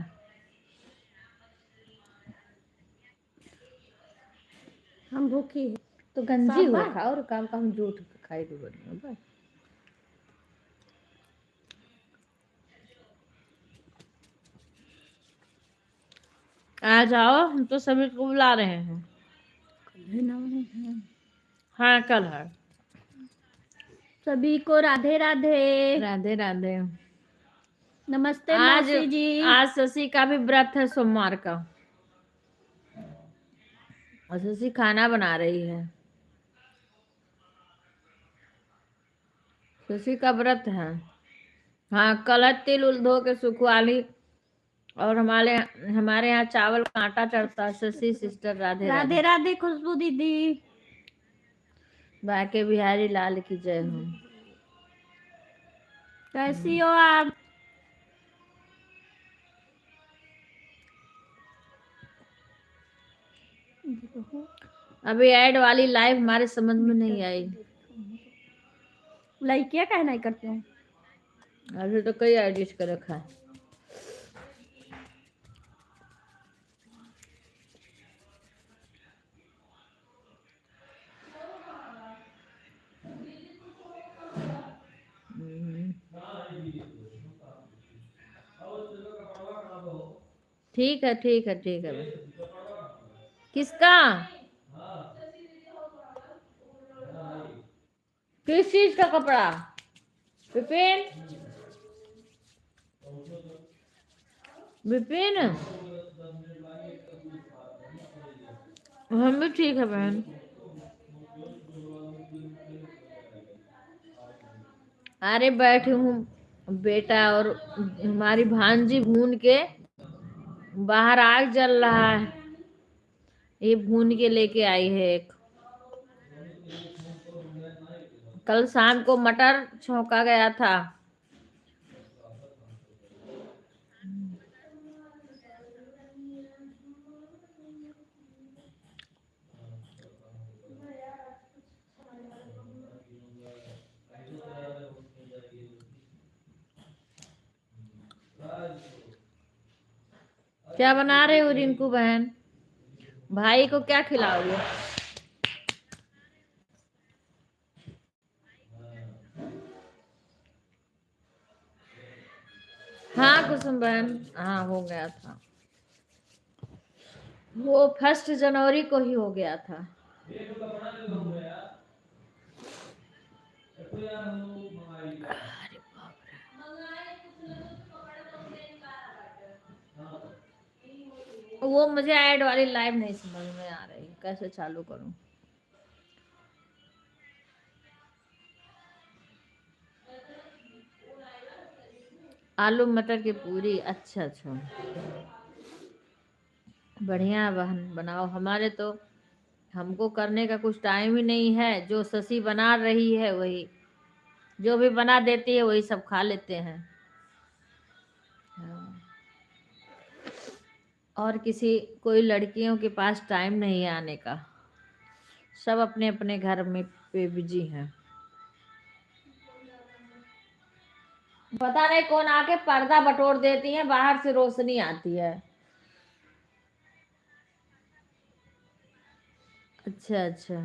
हम भूखी है तो गंजी हो खाओ और काम काम जूठ खाई दो बढ़िया। आ जाओ हम तो सभी को बुला रहे हैं। हाँ कल है। सभी को राधे राधे राधे राधे। नमस्ते आज मौसी जी। आज शशि का भी व्रत है सोमवार का और शशि खाना बना रही है। शशि का व्रत है। हाँ कल है तिल उल धो के सुखवा ली और हमारे यहाँ चावल का आटा चढ़ता है। शशि सिस्टर राधे राधे राधे खुशबू दीदी बाके बिहारी लाल की जय हो। कैसी हो आप। अभी ऐड वाली लाइव हमारे समझ में नहीं आई। लाइक क्या कहना ही करते हो। अभी तो कई एडिट कर रखा है। ठीक है ठीक है ठीक है। किसका किस चीज का कपड़ा विपिन विपिन हम भी ठीक है बहन। अरे बैठी हूँ बेटा और हमारी भांजी भून के बाहर आग जल रहा है ये भून के लेके आई है एक। कल शाम को मटर छौंका गया था। क्या बना रहे हो रिंकू बहन। भाई को क्या खिलाओगे। हाँ कुसुम बहन हाँ हो गया था वो 1 जनवरी को ही हो गया था। वो मुझे ऐड वाली लाइव नहीं समझ में आ रही कैसे चालू करूं। आलू मटर की पूरी अच्छा अच्छा बढ़िया बहन बनाओ। हमारे तो हमको करने का कुछ टाइम ही नहीं है। जो शशि बना रही है वही जो भी बना देती है वही सब खा लेते हैं। और किसी कोई लड़कियों के पास टाइम नहीं है आने का। सब अपने अपने घर में पे बिजी हैं। पता नहीं कौन आके पर्दा बटोर देती है, बाहर से रोशनी आती है। अच्छा अच्छा।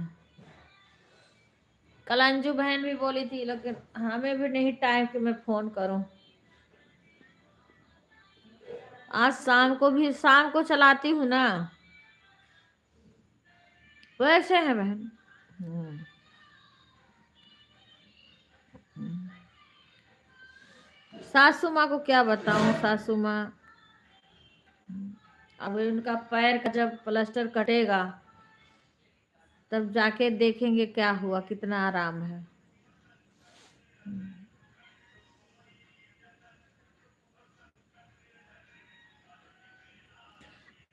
कल अंजू बहन भी बोली थी, लेकिन हमें भी नहीं टाइम कि मैं फोन करूं। आज शाम को चलाती हूँ ना। वैसे है बहन। हम्म, सासू माँ को क्या बताऊं, सासू माँ अब उनका पैर का जब प्लास्टर कटेगा तब जाके देखेंगे क्या हुआ, कितना आराम है।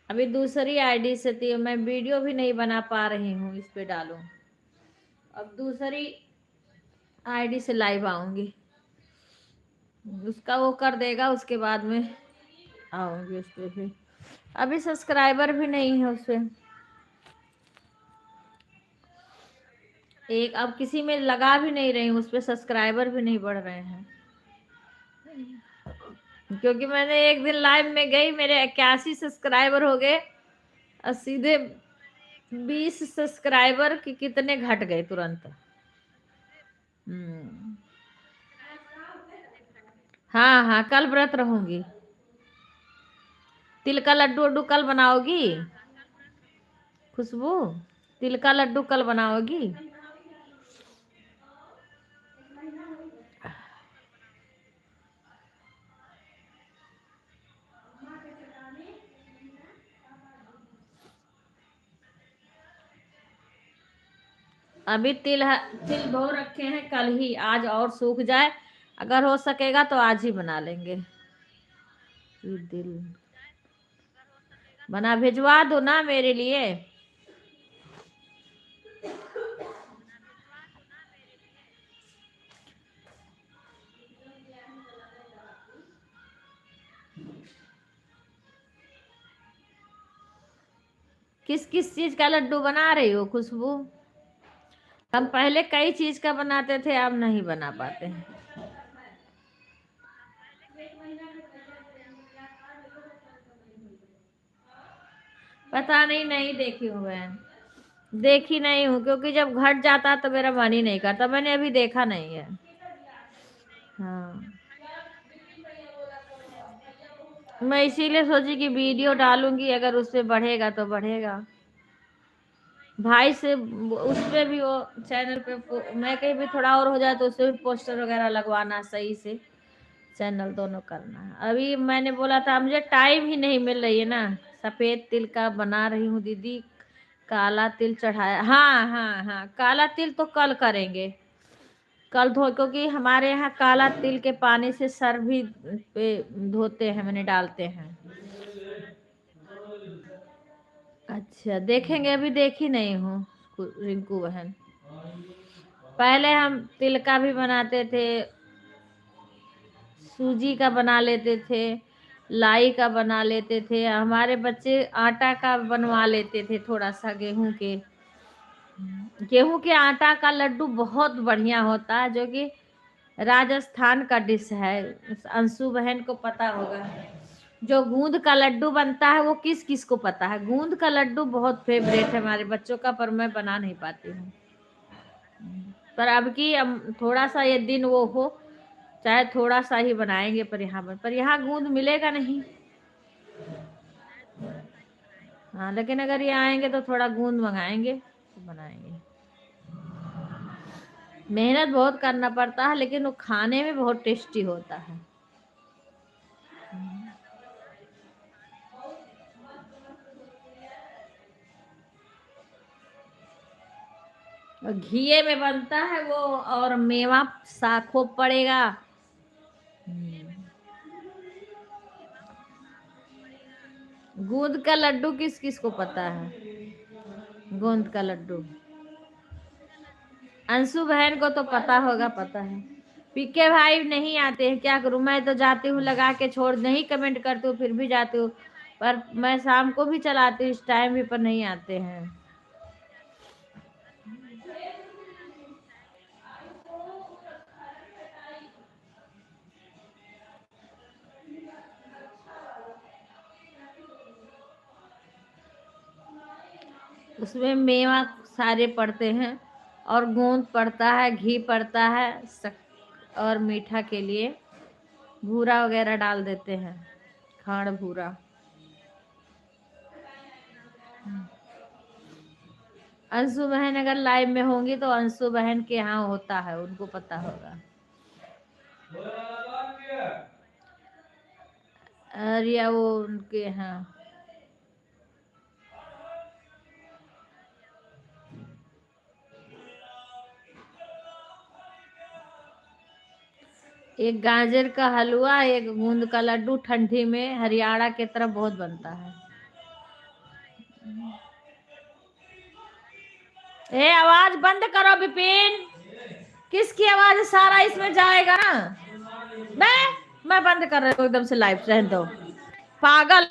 अभी दूसरी आईडी से थी, मैं वीडियो भी नहीं बना पा रही हूँ, इस पे डालूं। अब दूसरी आईडी से लाइव आऊंगी, उसका वो कर देगा, उसके बाद में आऊंगी उस पे भी। अभी सब्सक्राइबर भी नहीं है उस पे। एक अब किसी में लगा भी नहीं रही हूँ, उस पे सब्सक्राइबर भी नहीं बढ़ रहे हैं। क्योंकि मैंने एक दिन लाइव में गई, मेरे 81 सब्सक्राइबर हो गए और सीधे 20 सब्सक्राइबर के कितने घट गए तुरंत। हम्म। हाँ हाँ, कल व्रत रहूंगी। तिल का लड्डू वड्डू कल बनाओगी खुशबू? तिल का लड्डू कल बनाओगी? अभी तिल बो रखे हैं, कल ही, आज और सूख जाए, अगर हो सकेगा तो आज ही बना लेंगे। दिल बना भिजवा दो ना मेरे लिए। किस किस चीज का लड्डू बना रही हो खुशबू? हम पहले कई चीज का बनाते थे, अब नहीं बना पाते हैं। पता नहीं, नहीं देखी हूँ बहन, देखी नहीं हूँ, क्योंकि जब घट जाता तो मेरा मन ही नहीं करता, मैंने अभी देखा नहीं है। हाँ, मैं इसीलिए सोची कि वीडियो डालूंगी, अगर उससे बढ़ेगा तो बढ़ेगा। भाई से उस पे भी, वो चैनल पे मैं कहीं भी थोड़ा और हो जाए तो उससे भी पोस्टर वगैरह लगवाना, सही से चैनल दोनों करना है। अभी मैंने बोला था, मुझे टाइम ही नहीं मिल रही है ना। सफेद तिल का बना रही हूँ दीदी, काला तिल चढ़ाया। हाँ हाँ हाँ, काला तिल तो कल करेंगे, कल धो, क्योंकि हमारे यहाँ काला तिल के पानी से सर भी पे धोते हैं, मैंने डालते हैं। अच्छा, देखेंगे, अभी देखी नहीं हूँ रिंकू बहन। पहले हम तिल का भी बनाते थे, सूजी का बना लेते थे, लाई का बना लेते थे, हमारे बच्चे आटा का बनवा लेते थे, थोड़ा सा गेहूं के आटा का लड्डू बहुत बढ़िया होता है, जो कि राजस्थान का डिश है। अंशु बहन को पता होगा। जो गूंद का लड्डू बनता है वो किस किस को पता है? गूंद का लड्डू बहुत फेवरेट है हमारे बच्चों का, पर मैं बना नहीं पाती हूँ। पर अब की थोड़ा सा ये दिन वो हो, चाहे थोड़ा सा ही बनाएंगे, पर यहाँ गूंद मिलेगा नहीं। हाँ, लेकिन अगर ये आएंगे तो थोड़ा गूंद मंगाएंगे तो बनाएंगे। मेहनत बहुत करना पड़ता है, लेकिन वो खाने में बहुत टेस्टी होता है। और घिये में बनता है वो, और मेवा साखो पड़ेगा। गूंद का लड्डू किस किस को पता है? गूंद का लड्डू अंशु बहन को तो पता होगा, पता है। पीके भाई नहीं आते हैं, क्या करूं, मैं तो जाती हूँ लगा के छोड़, नहीं कमेंट करती हूँ फिर भी जाती हूँ, पर मैं शाम को भी चलाती हूँ, इस टाइम भी, पर नहीं आते हैं। उसमें मेवा सारे पड़ते हैं और गोंद पड़ता है, घी पड़ता है, और मीठा के लिए भूरा वगैरह डाल देते हैं, खाड़ भूरा। अंशु बहन अगर लाइव में होंगी तो अंशु बहन के यहाँ होता है, उनको पता होगा। अरे या वो उनके यहाँ एक गाजर का हलवा, एक गूंद का लड्डू ठंडी में हरियाणा के तरफ बहुत बनता है। ए आवाज बंद करो विपिन, किसकी आवाज सारा इसमें जाएगा ना। मैं बंद कर रही हूँ एकदम से, लाइव रहने दो पागल।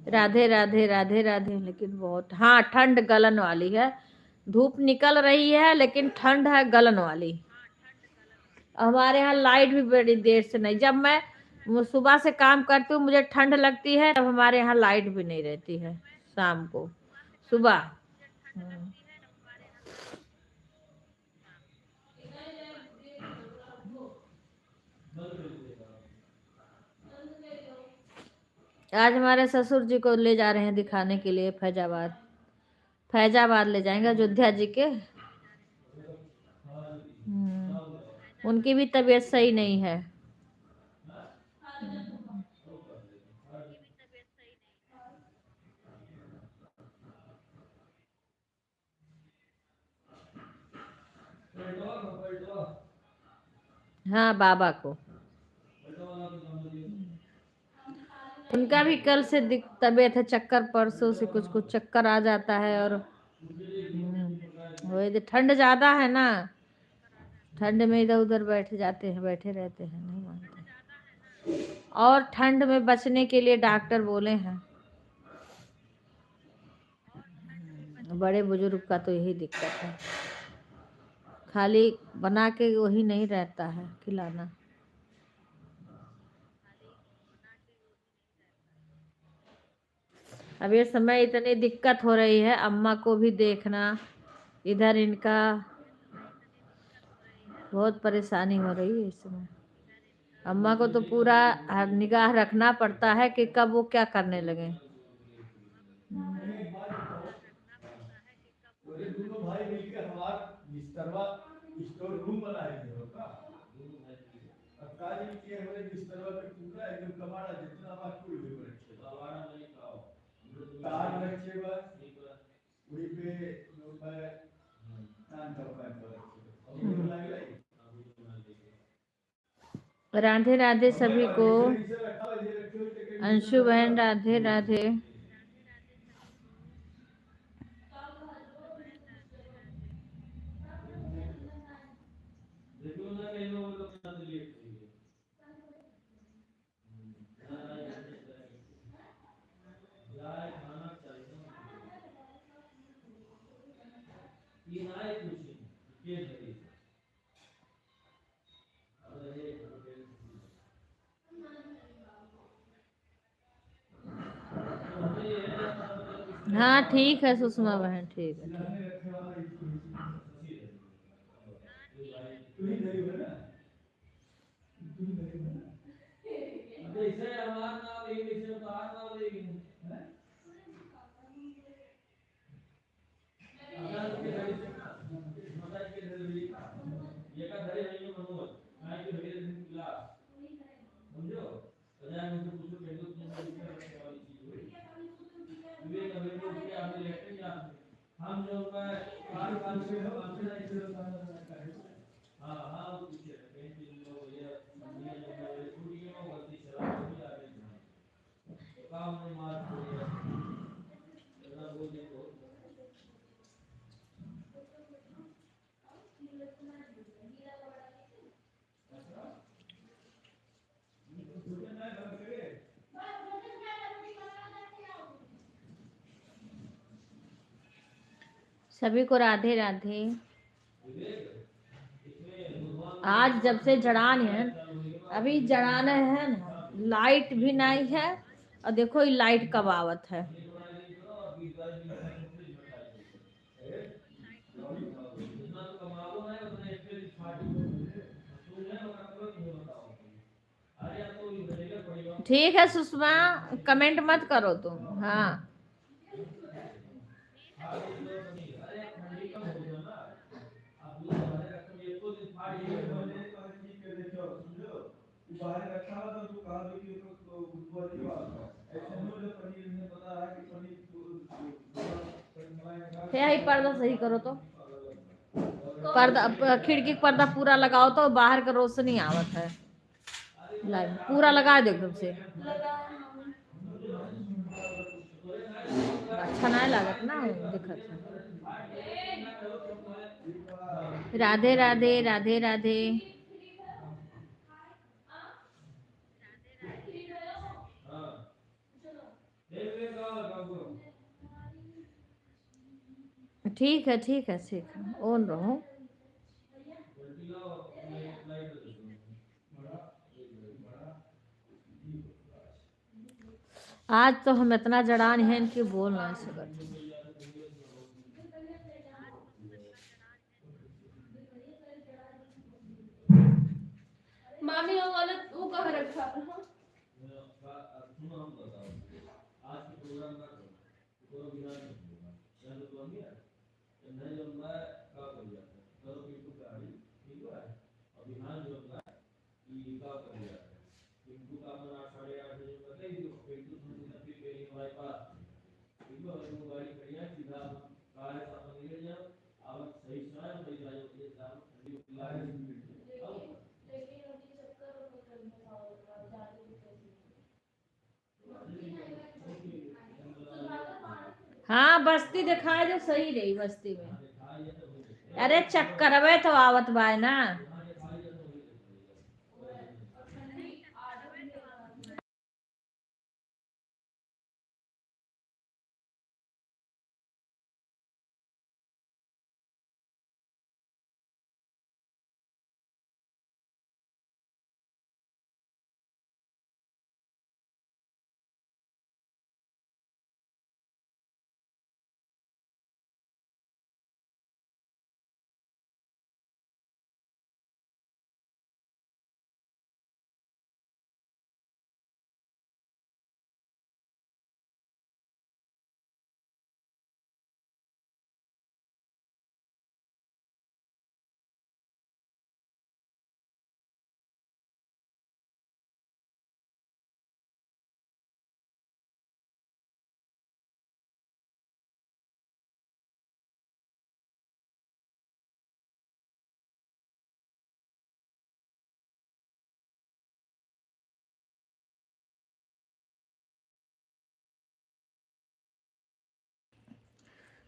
राधे राधे राधे राधे। लेकिन बहुत, हाँ ठंड गलन वाली है, धूप निकल रही है लेकिन ठंड है गलन वाली। हमारे यहाँ लाइट भी बड़ी देर से नहीं, जब मैं सुबह से काम करती हूँ मुझे ठंड लगती है, तब हमारे यहाँ लाइट भी नहीं रहती है शाम को, सुबह। आज हमारे ससुर जी को ले जा रहे हैं दिखाने के लिए फैजाबाद, फैजाबाद ले जाएंगे अयोध्या जी के। उनकी भी तबीयत सही नहीं है। हाँ बाबा को, उनका भी कल से तबीयत है, चक्कर परसों से कुछ चक्कर आ जाता है। और वही ठंड ज्यादा है ना, ठंड में इधर उधर बैठ जाते हैं, बैठे रहते हैं, नहीं मानते। और ठंड में बचने के लिए डॉक्टर बोले हैं, बड़े बुजुर्ग का तो यही दिक्कत है, खाली बना के वही नहीं रहता है खिलाना। अब ये समय इतनी दिक्कत हो रही है, अम्मा को भी देखना, इधर इनका बहुत परेशानी हो रही है इस समय। अम्मा को तो पूरा निगाह रखना पड़ता है कि कब वो क्या करने लगे। स्टोर रूम बनाएंगे होगा। अब काजी के हमारे बिस्तर पे पूरा एकदम कबाड़ा जितना बात कोई भी रखे कबाड़ा नहीं खाओ तार रखे बस वही पे जो है कान का पैर रखे ये लग रही राधे राधे सभी को। इसे रखा है ये रखे हुए टिकट अंशु बहन राधे राधे। देखो ना कहीं वो लोग ना दिल्ली करेंगे जाए खाना चाहिए ये ना है कुछ ये नहीं अरे हाँ ठीक है सुषमा बहन, ठीक है ठीक। तू ही नहीं हो ना तू ही नहीं हो ना अबे इसे हमारा नाम लेंगे इसे बाहर नाम लेंगे अगर के घड़ी से मसाज के घड़ी ये का घड़ी नहीं मनोज मैं के घड़ी दिन क्लास समझो सजा में तो कुछ पहले तुम रखने वाली चीज हुई विवेक अभी तो उसके आपने लेटर या हम जो मैं बाहर काम से हो हमसे नहीं चलो हां हां वो पीछे पेन के लोग ये समझिए जो मैं छुट्टी में गलती चला भी आ गई काम में मार दिया ना बोल दे तो सभी को राधे राधे। आज जब से जड़ान है, अभी जड़ाना है ना, लाइट भी नहीं है। और देखो ये लाइट कब आवत है। ठीक है सुषमा, कमेंट मत करो तुम। हाँ बाहर रखा हुआ था तो कहा कि बुधवार की बात है ऐसे में जो पनीर ने बता रहा कि फिर यही पर्दा सही करो तो, पर्दा खिड़की का पर्दा पूरा लगाओ तो बाहर का रोशनी आवत है। लाइट पूरा लगा दो एकदम से, अच्छा नहीं लागत ना दिखत है। राधे राधे राधे राधे। ठीक है ठीक है ठीक है, ऑन रहो। आज तो हम इतना जड़ान हैं कि बोल नहीं सकते। मामी वो कहाँ रखा आज के प्रोग्राम का करो बिना नहीं होगा या तो तुम यार नहीं जब मैं का कर दिया करो किंतु गाड़ी ठीक है अभी हां जो का ये का कर दिया किंतु का अपना 8:30 बजे बता ही दो किंतु तुम दिन फिर पहले हमारे पास ठीक है वो गाड़ी बढ़िया सीधा कार है सामने ले जाओ आप सही समय सही जाओ ये काम ठंडी लाइट हाँ बस्ती दिखाए जो सही रही बस्ती में। अरे चक्कर तो आवत बाय ना।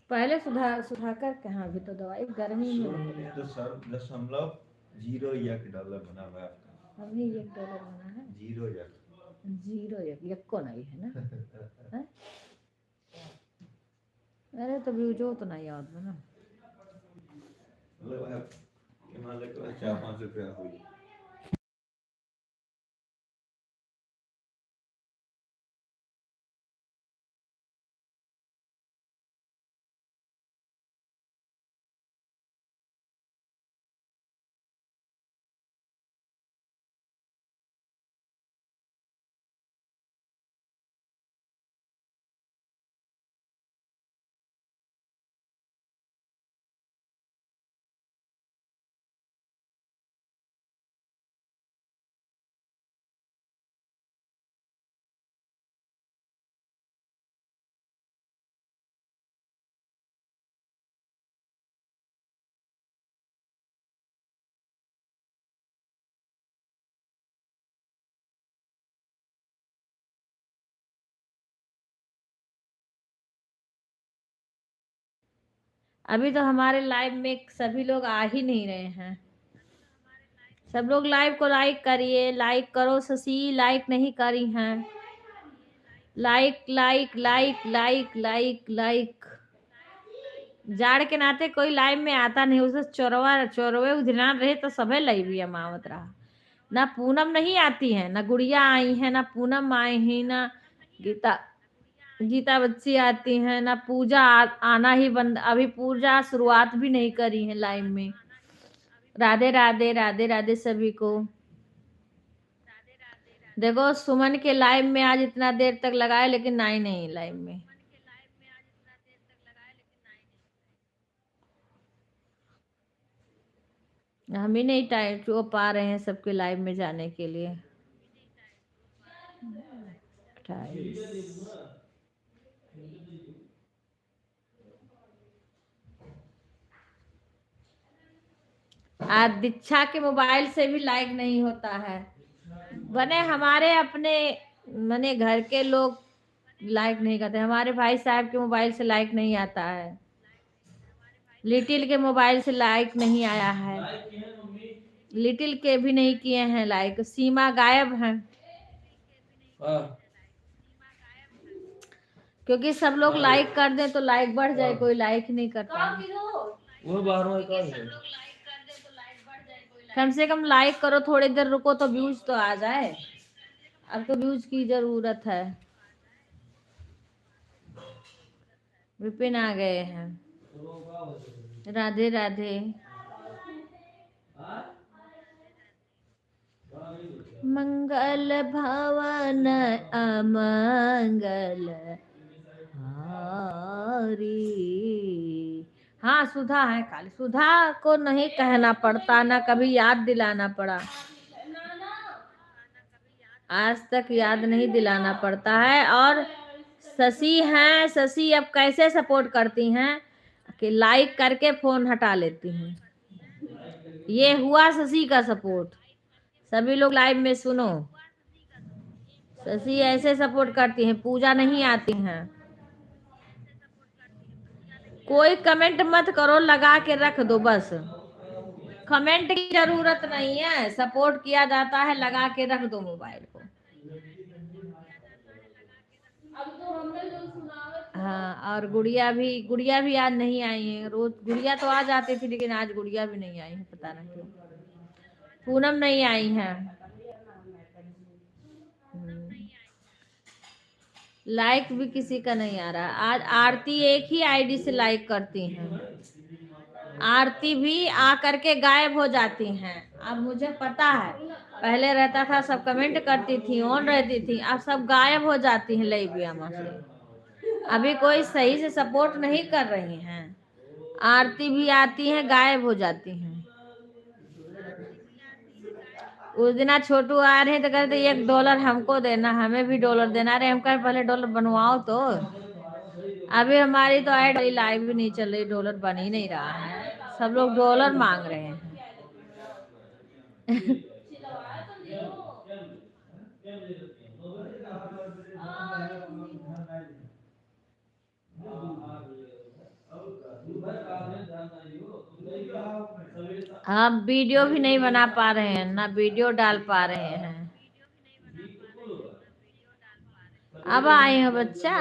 पहले सुधाकर के, हाँ अभी तो दवाई गर्मी में ले रही है। तो सर 0.01 डॉलर बना हुआ है आपका। अभी $1 बना है। 0.1 यक्को नहीं है ना। हैं? अरे तो व्यूजो तो नहीं याद बना। मतलब आप के मान लो 4-5 रुपया हुई। अभी तो हमारे लाइव में सभी लोग आ ही नहीं रहे हैं। सब लोग लाइव को लाइक करिए, लाइक करो। शशि लाइक नहीं करी हैं। Like like like like like like. जाड़ के नाते कोई लाइव में आता नहीं, उसे चोरवे उधिनान रहे तो सबे लाइव ही मावत रहा। ना पूनम नहीं आती है, ना गुड़िया आई है, ना पूनम आई है, ना गीता बच्ची आती हैं, ना पूजा आना ही बंद। अभी पूजा शुरुआत भी नहीं करी है लाइव में। राधे राधे राधे राधे सभी को। देखो सुमन के लाइव में आज इतना देर तक लगाए लेकिन आई नहीं लाइव में। हम ही नहीं टाइम हो पा रहे हैं सबके लाइव में जाने के लिए। 28 आज दीक्षा के मोबाइल से भी लाइक नहीं होता है। बने हमारे अपने मने घर के लोग लाइक नहीं करते। हमारे भाई साहब के मोबाइल से लाइक नहीं आता है। लिटिल के मोबाइल से लाइक नहीं आया है। लिटिल के भी नहीं किए हैं लाइक। सीमा गायब हैं क्योंकि सब लोग लाइक कर दें तो लाइक बढ़ जाए। कोई लाइक नहीं करता है। वो बाहर में कौन है? कम से कम लाइक करो, थोड़ी देर रुको तो व्यूज तो आ जाए। अब तो व्यूज की जरूरत है। विपिन आ गए हैं। राधे राधे। मंगल भवन अमंगल हारी। हाँ सुधा है खाली। सुधा को नहीं कहना पड़ता, ना कभी याद दिलाना पड़ा। आज तक याद नहीं दिलाना पड़ता है। और शशि हैं, शशि अब कैसे सपोर्ट करती हैं कि लाइक करके फोन हटा लेती हैं। ये हुआ शशि का सपोर्ट। सभी लोग लाइव में सुनो, शशि ऐसे सपोर्ट करती हैं। पूजा नहीं आती हैं। कोई कमेंट मत करो, लगा के रख दो बस। कमेंट की जरूरत नहीं है, सपोर्ट किया जाता है, लगा के रख दो मोबाइल को। हाँ और गुड़िया भी आज नहीं आई है। रोज गुड़िया तो आ जाती थी लेकिन आज गुड़िया भी नहीं आई है, पता नहीं क्यों। पूनम नहीं आई है। लाइक भी किसी का नहीं आ रहा। आज आरती एक ही आईडी से लाइक करती हैं। आरती भी आ करके गायब हो जाती हैं। अब मुझे पता है, पहले रहता था सब कमेंट करती थी, ऑन रहती थी, अब सब गायब हो जाती हैं लाइव से। अभी कोई सही से सपोर्ट नहीं कर रही हैं। आरती भी आती हैं, गायब हो जाती हैं। उस दिन छोटू आ रहे हैं तो कहते $1 हमको देना, हमें भी डॉलर देना। अरे हम कहे पहले डॉलर बनवाओ तो। अभी हमारी तो ऐड लाइव भी नहीं चल रही, डॉलर बन ही नहीं रहा है। सब लोग डॉलर मांग रहे हैं। हम वीडियो भी नहीं बना पा रहे हैं, ना वीडियो डाल पा रहे हैं। अब आए हो बच्चा।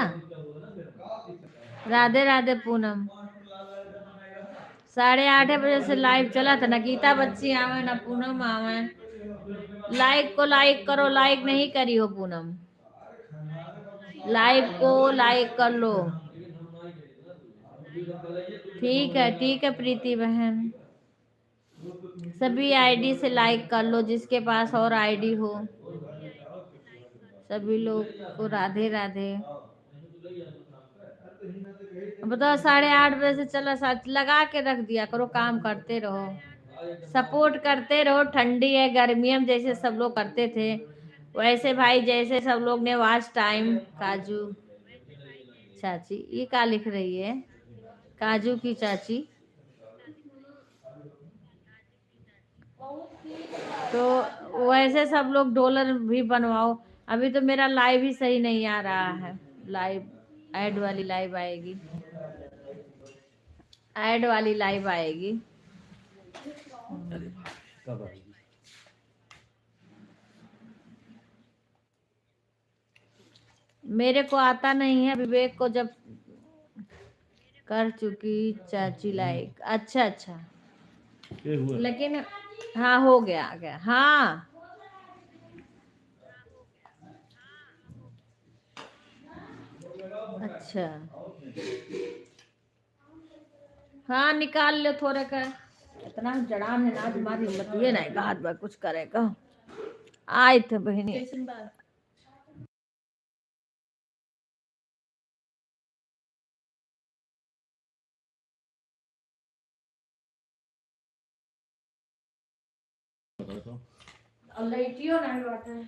राधे राधे पूनम। 8:30 बजे से लाइव चला था, ना गीता बच्ची आवे ना पूनम आवे। लाइक को लाइक करो, लाइक नहीं करी हो पूनम। लाइव को लाइक कर लो। ठीक है प्रीति बहन। सभी आईडी से लाइक कर लो, जिसके पास और आईडी हो। सभी लोग को राधे राधे। बताओ 8:30 बजे से चला, साथ लगा के रख दिया करो, काम करते रहो, सपोर्ट करते रहो। ठंडी है, गर्मी है, जैसे सब लोग करते थे वैसे भाई, जैसे सब लोग ने वॉच टाइम। काजू चाची, ये क्या लिख रही है? काजू की चाची। तो वैसे सब लोग डॉलर भी बनवाओ। अभी तो मेरा लाइव ही सही नहीं आ रहा है। लाइव ऐड वाली लाइव आएगी, ऐड वाली लाइव आएगी। कब आएगी? मेरे को आता नहीं है, विवेक को जब कर चुकी चाची लाइक। अच्छा अच्छा, ये हुआ लेकिन हाँ हो गया, आ गया। हाँ अच्छा, हाँ निकाल ले थोड़े का। इतना जड़ान है ना तुम्हारी हिम्मत, ये नहीं का हाथ में कुछ करेगा। आए थे बहनी। और लाइटियो नहीं बाटे।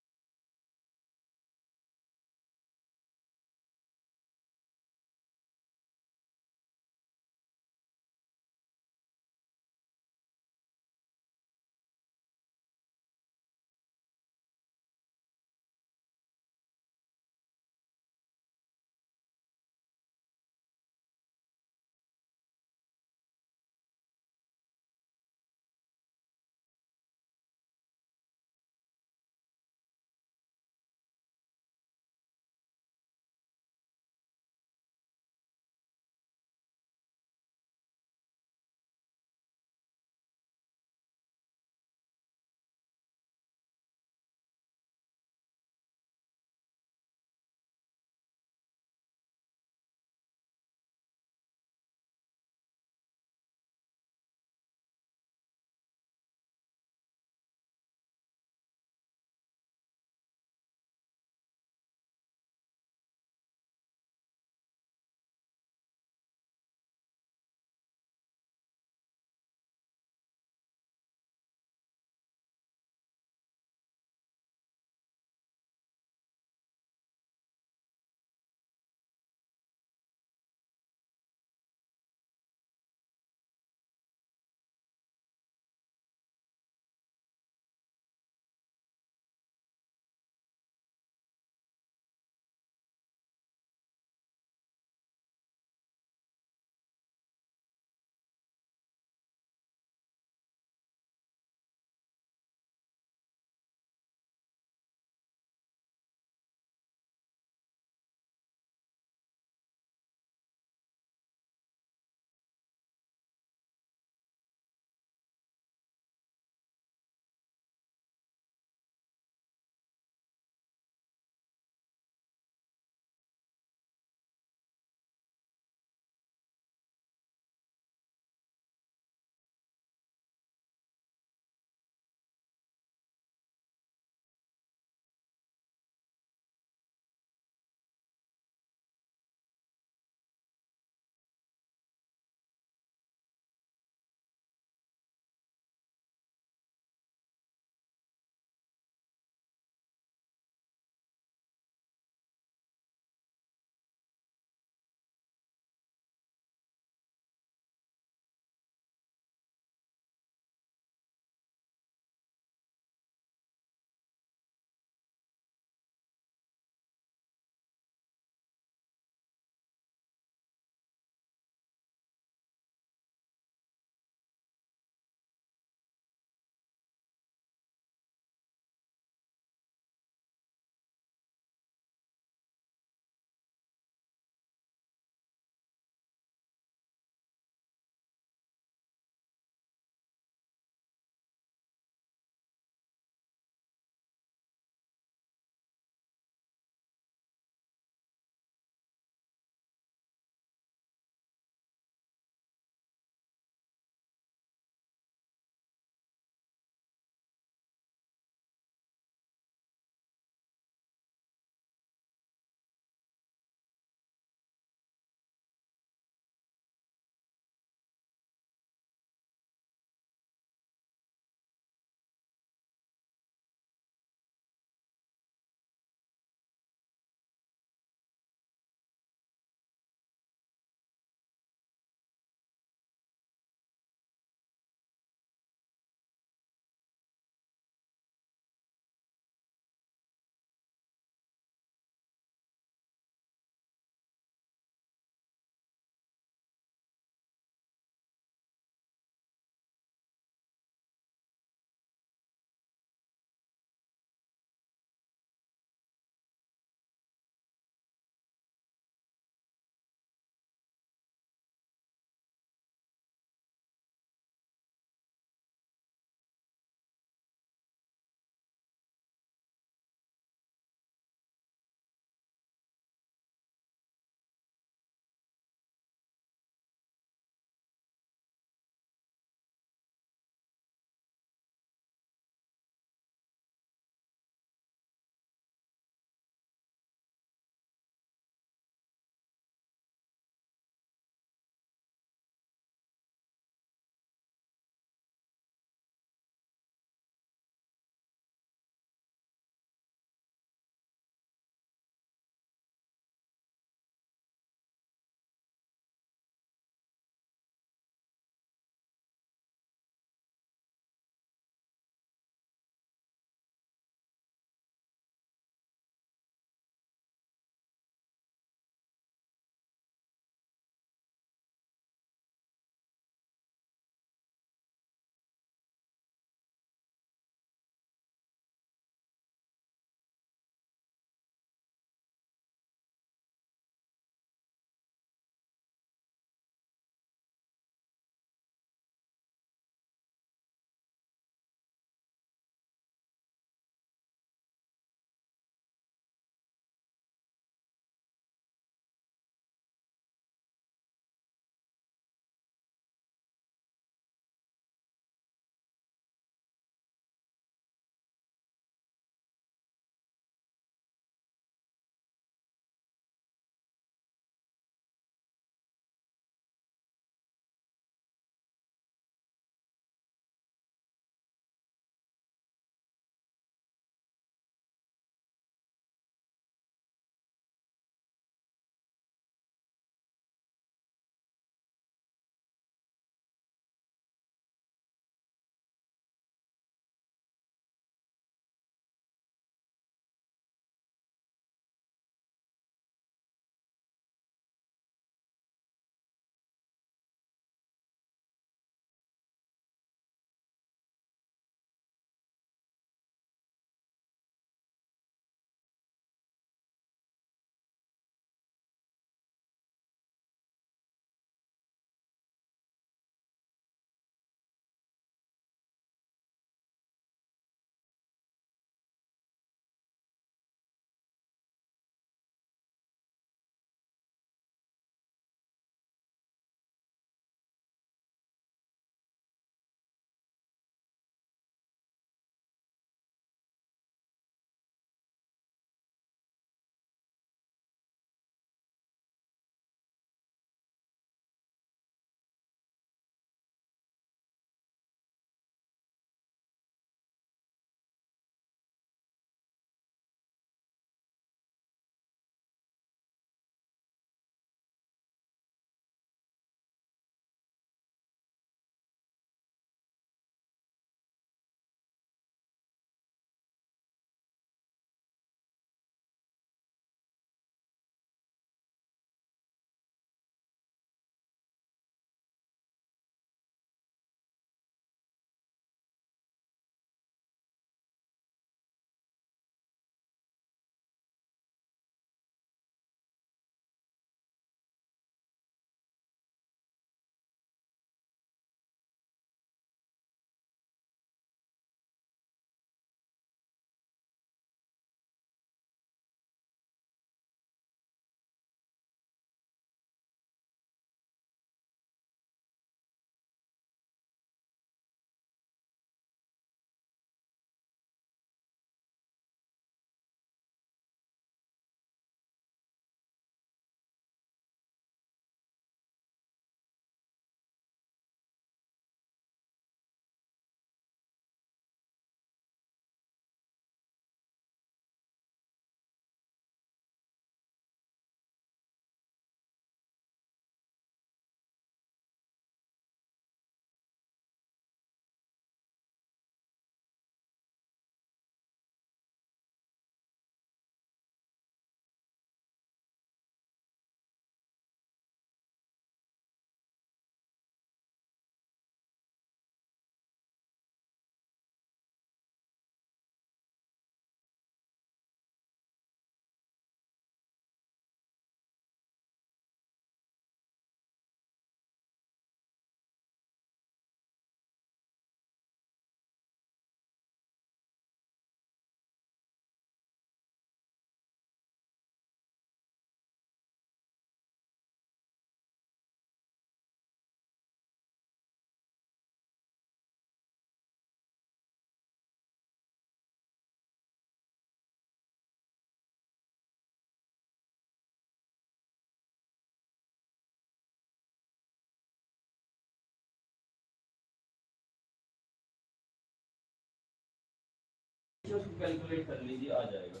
कैलकुलेट कर लीजिए, आ जाएगा।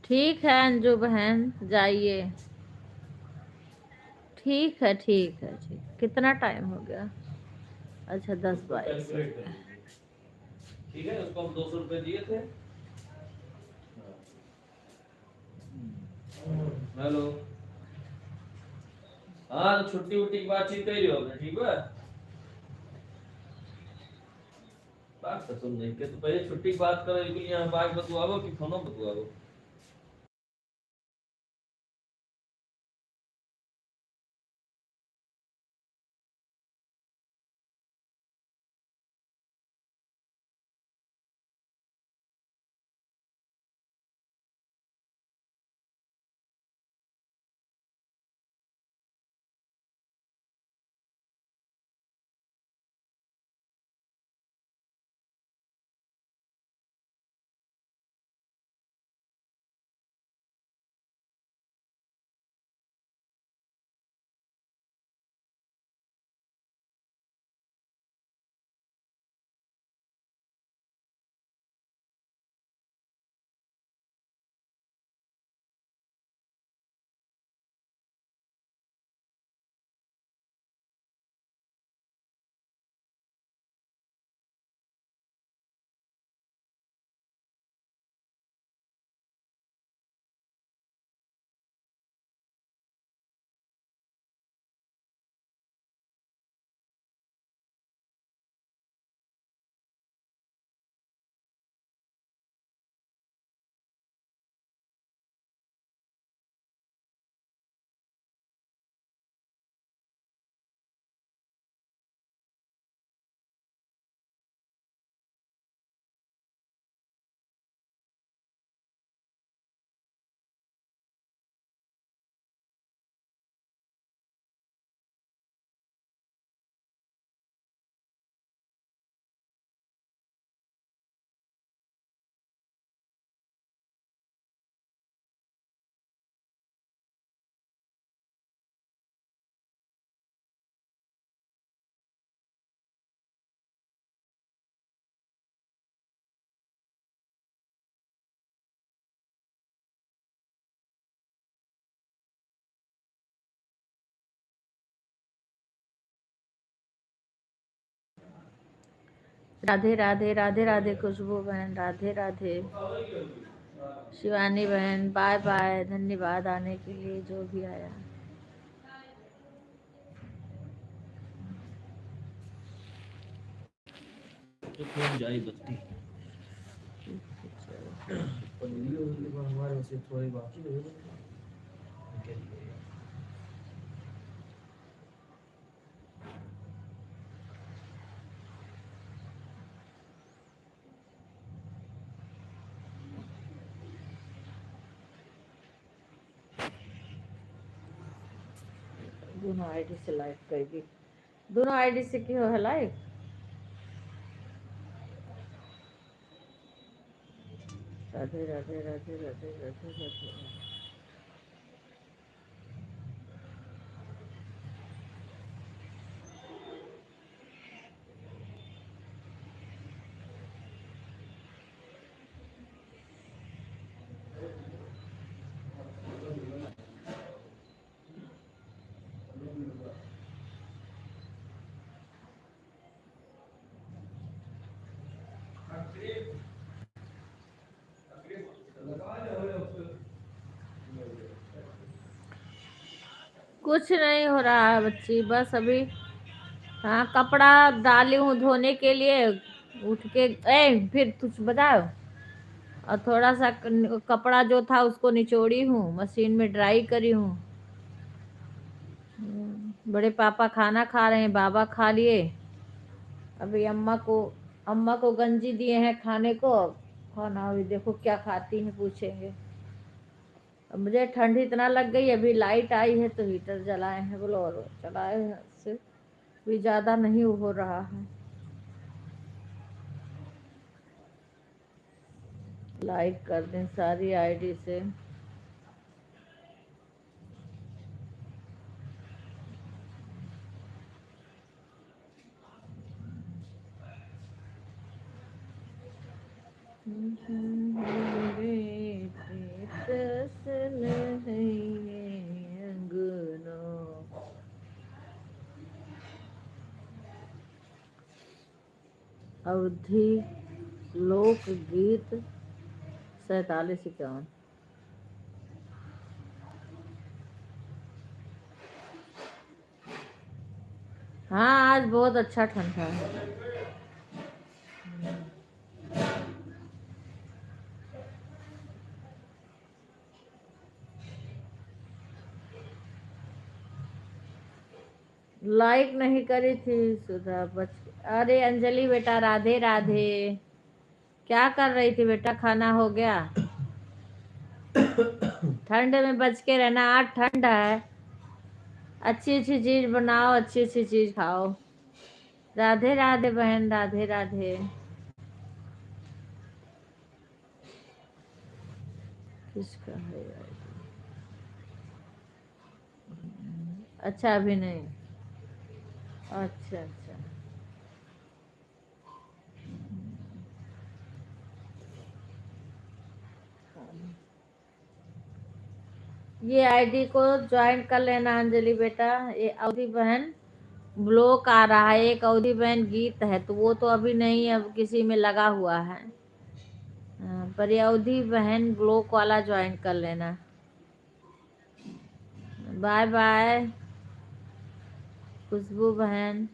ठीक है अंजू बहन, जाइए। ठीक है ठीक है ठीक। कितना टाइम हो गया? अच्छा 10:22 कैलकुलेट कर लीजिए। ठीक है, उसको हम 200 रुपए दिए थे। हेलो, हाँ तो छुट्टी उट्टी की बातचीत करी हो आपने, ठीक है? बात तो सुन नहीं के तो पहले छुट्टी की बात करो, इसके लिए यहाँ बात बतुआबो कि फोनो बतुआबो। राधे राधे राधे राधे खुशबू बहन, राधे राधे। शिवानी बहन बाय बाय, धन्यवाद आने के लिए जो भी आया। तो फोन जाई बत्ती हमारे से थोड़ी बाकी है। दोनों आईडी से लाइक करेगी, दोनों आईडी से क्यों है लाइक? राधे राधे राधे राधे राधे राधे। कुछ नहीं हो रहा है बच्ची, बस अभी हाँ कपड़ा डाली हूँ धोने के लिए, उठ के फिर कुछ बताओ। और थोड़ा सा कपड़ा जो था उसको निचोड़ी हूँ, मशीन में ड्राई करी हूँ। बड़े पापा खाना खा रहे हैं, बाबा खा लिए। अभी अम्मा को गंजी दिए हैं खाने को, खाना अभी देखो क्या खाती हैं पूछेंगे। अब मुझे ठंड इतना लग गई, अभी लाइट आई है तो हीटर जलाए हैं, बोलो और चलाए हैं, से भी ज़्यादा नहीं हो रहा है। लाइक कर दें सारी आईडी से। बेटे तसल है ये अंगना। अवधि लोक गीत 47-51। हाँ आज बहुत अच्छा ठंडा है। लाइक नहीं करी थी सुधा बच। अरे अंजलि बेटा राधे राधे। क्या कर रही थी बेटा, खाना हो गया? ठंड में बच के रहना, आज ठंड है। अच्छी अच्छी चीज बनाओ, अच्छी अच्छी चीज खाओ। राधे राधे बहन, राधे राधे। किसका है यार? अच्छा अभी नहीं। अच्छा अच्छा। ये आईडी को ज्वाइन कर लेना अंजलि बेटा। ये अवधि बहन ब्लॉक आ रहा है, एक अवधि बहन गीत है तो वो तो अभी नहीं, अब किसी में लगा हुआ है। पर ये अवधि बहन ब्लॉक वाला ज्वाइन कर लेना। बाय बाय खुशबू बहन।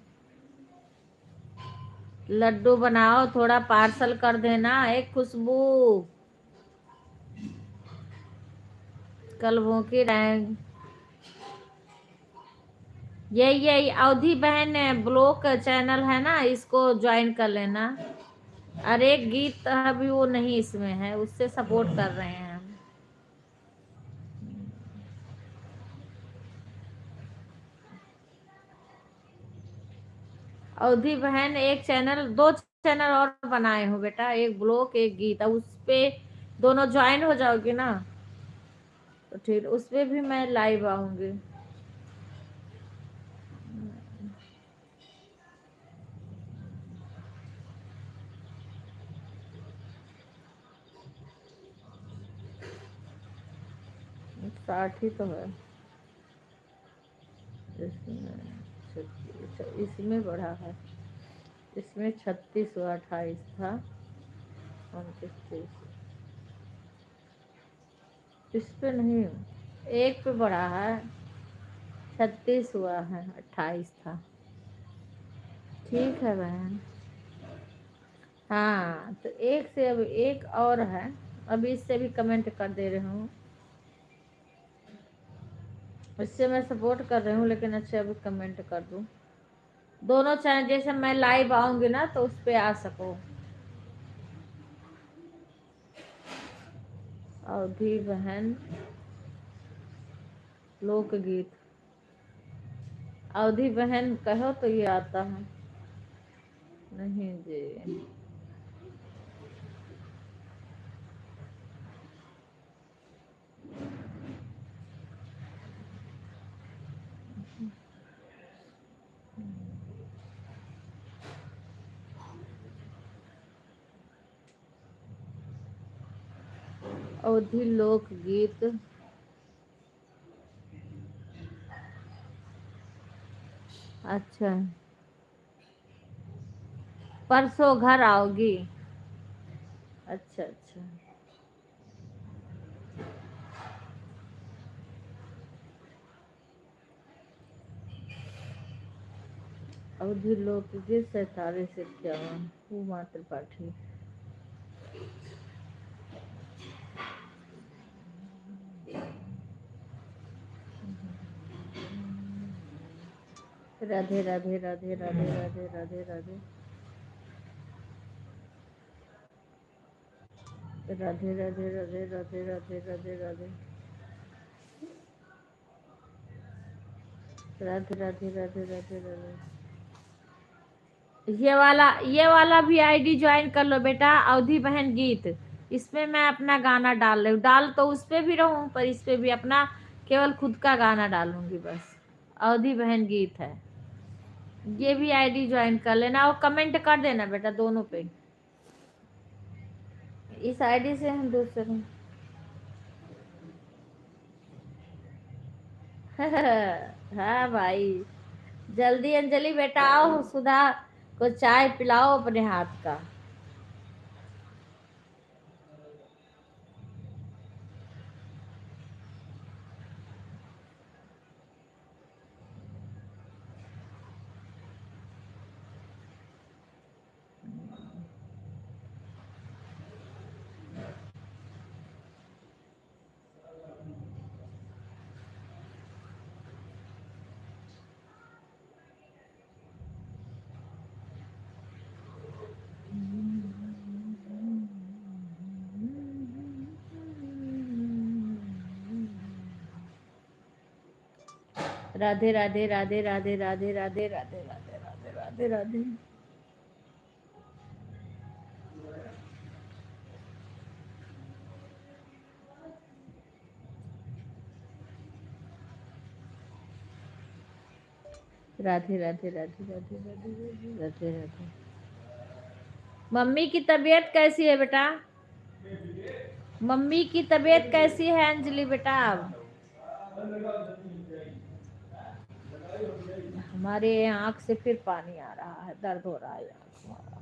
लड्डू बनाओ, थोड़ा पार्सल कर देना। एक खुशबू कल भूखी रहेंगे। यही अवधि बहन ब्लॉक चैनल है ना, इसको ज्वाइन कर लेना। अरे गीत अभी वो नहीं इसमें है, उससे सपोर्ट कर रहे हैं हम। अवधि बहन एक चैनल, 2 चैनल और बनाए हो बेटा, एक ब्लॉक एक गीत। अब उस पे दोनों ज्वाइन हो जाओगे ना तो ठीक, उस पे भी मैं लाइव आऊंगी। साठ ही तो है इसमें बढ़ा है। इसमें 36 हुआ, 28 था, 29 30। इस पे नहीं, एक पे बढ़ा है, 36 हुआ है, 28 था। ठीक है बहन। हाँ तो एक से अब एक और है, अभी इससे भी कमेंट कर दे रही हूँ। इससे मैं सपोर्ट कर रही हूँ लेकिन अच्छे अभी कमेंट कर दूँ। दोनों चैनल जैसे मैं लाइव आऊंगी ना तो उस पे आ सको। अवधि बहन लोकगीत, अवधि बहन कहो तो ये आता है। नहीं जी, अवधि लोकगीत। अच्छा परसों घर आओगी? अच्छा अच्छा। अवधि लोकगीत 47-51 उमा त्रिपाठी। राधे राधे राधे राधे राधे राधे राधे राधे राधे राधे राधे राधे राधे राधे राधे राधे राधे राधे राधे। ये वाला भी आईडी ज्वाइन कर लो बेटा, अवधि बहन गीत। इसमें मैं अपना गाना डाल रही हूँ, डाल तो उस पे भी रहूँ पर इस पे भी अपना केवल खुद का गाना डालूंगी बस। अवधि बहन गीत है, ये भी आईडी ज्वाइन कर लेना और कमेंट कर देना बेटा दोनों पे। इस आईडी से हम दूसरे हाँ भाई, जल्दी अंजलि बेटा आओ, सुधा को चाय पिलाओ अपने हाथ का। राधे राधे राधे राधे राधे राधे राधे राधे राधे राधे राधे। राधे राधे राधे राधे राधे राधे राधे राधे। मम्मी की तबीयत कैसी है बेटा? मम्मी की तबीयत कैसी है अंजलि बेटा? हमारे आँख से फिर पानी आ रहा है, दर्द हो रहा है आँख हमारा।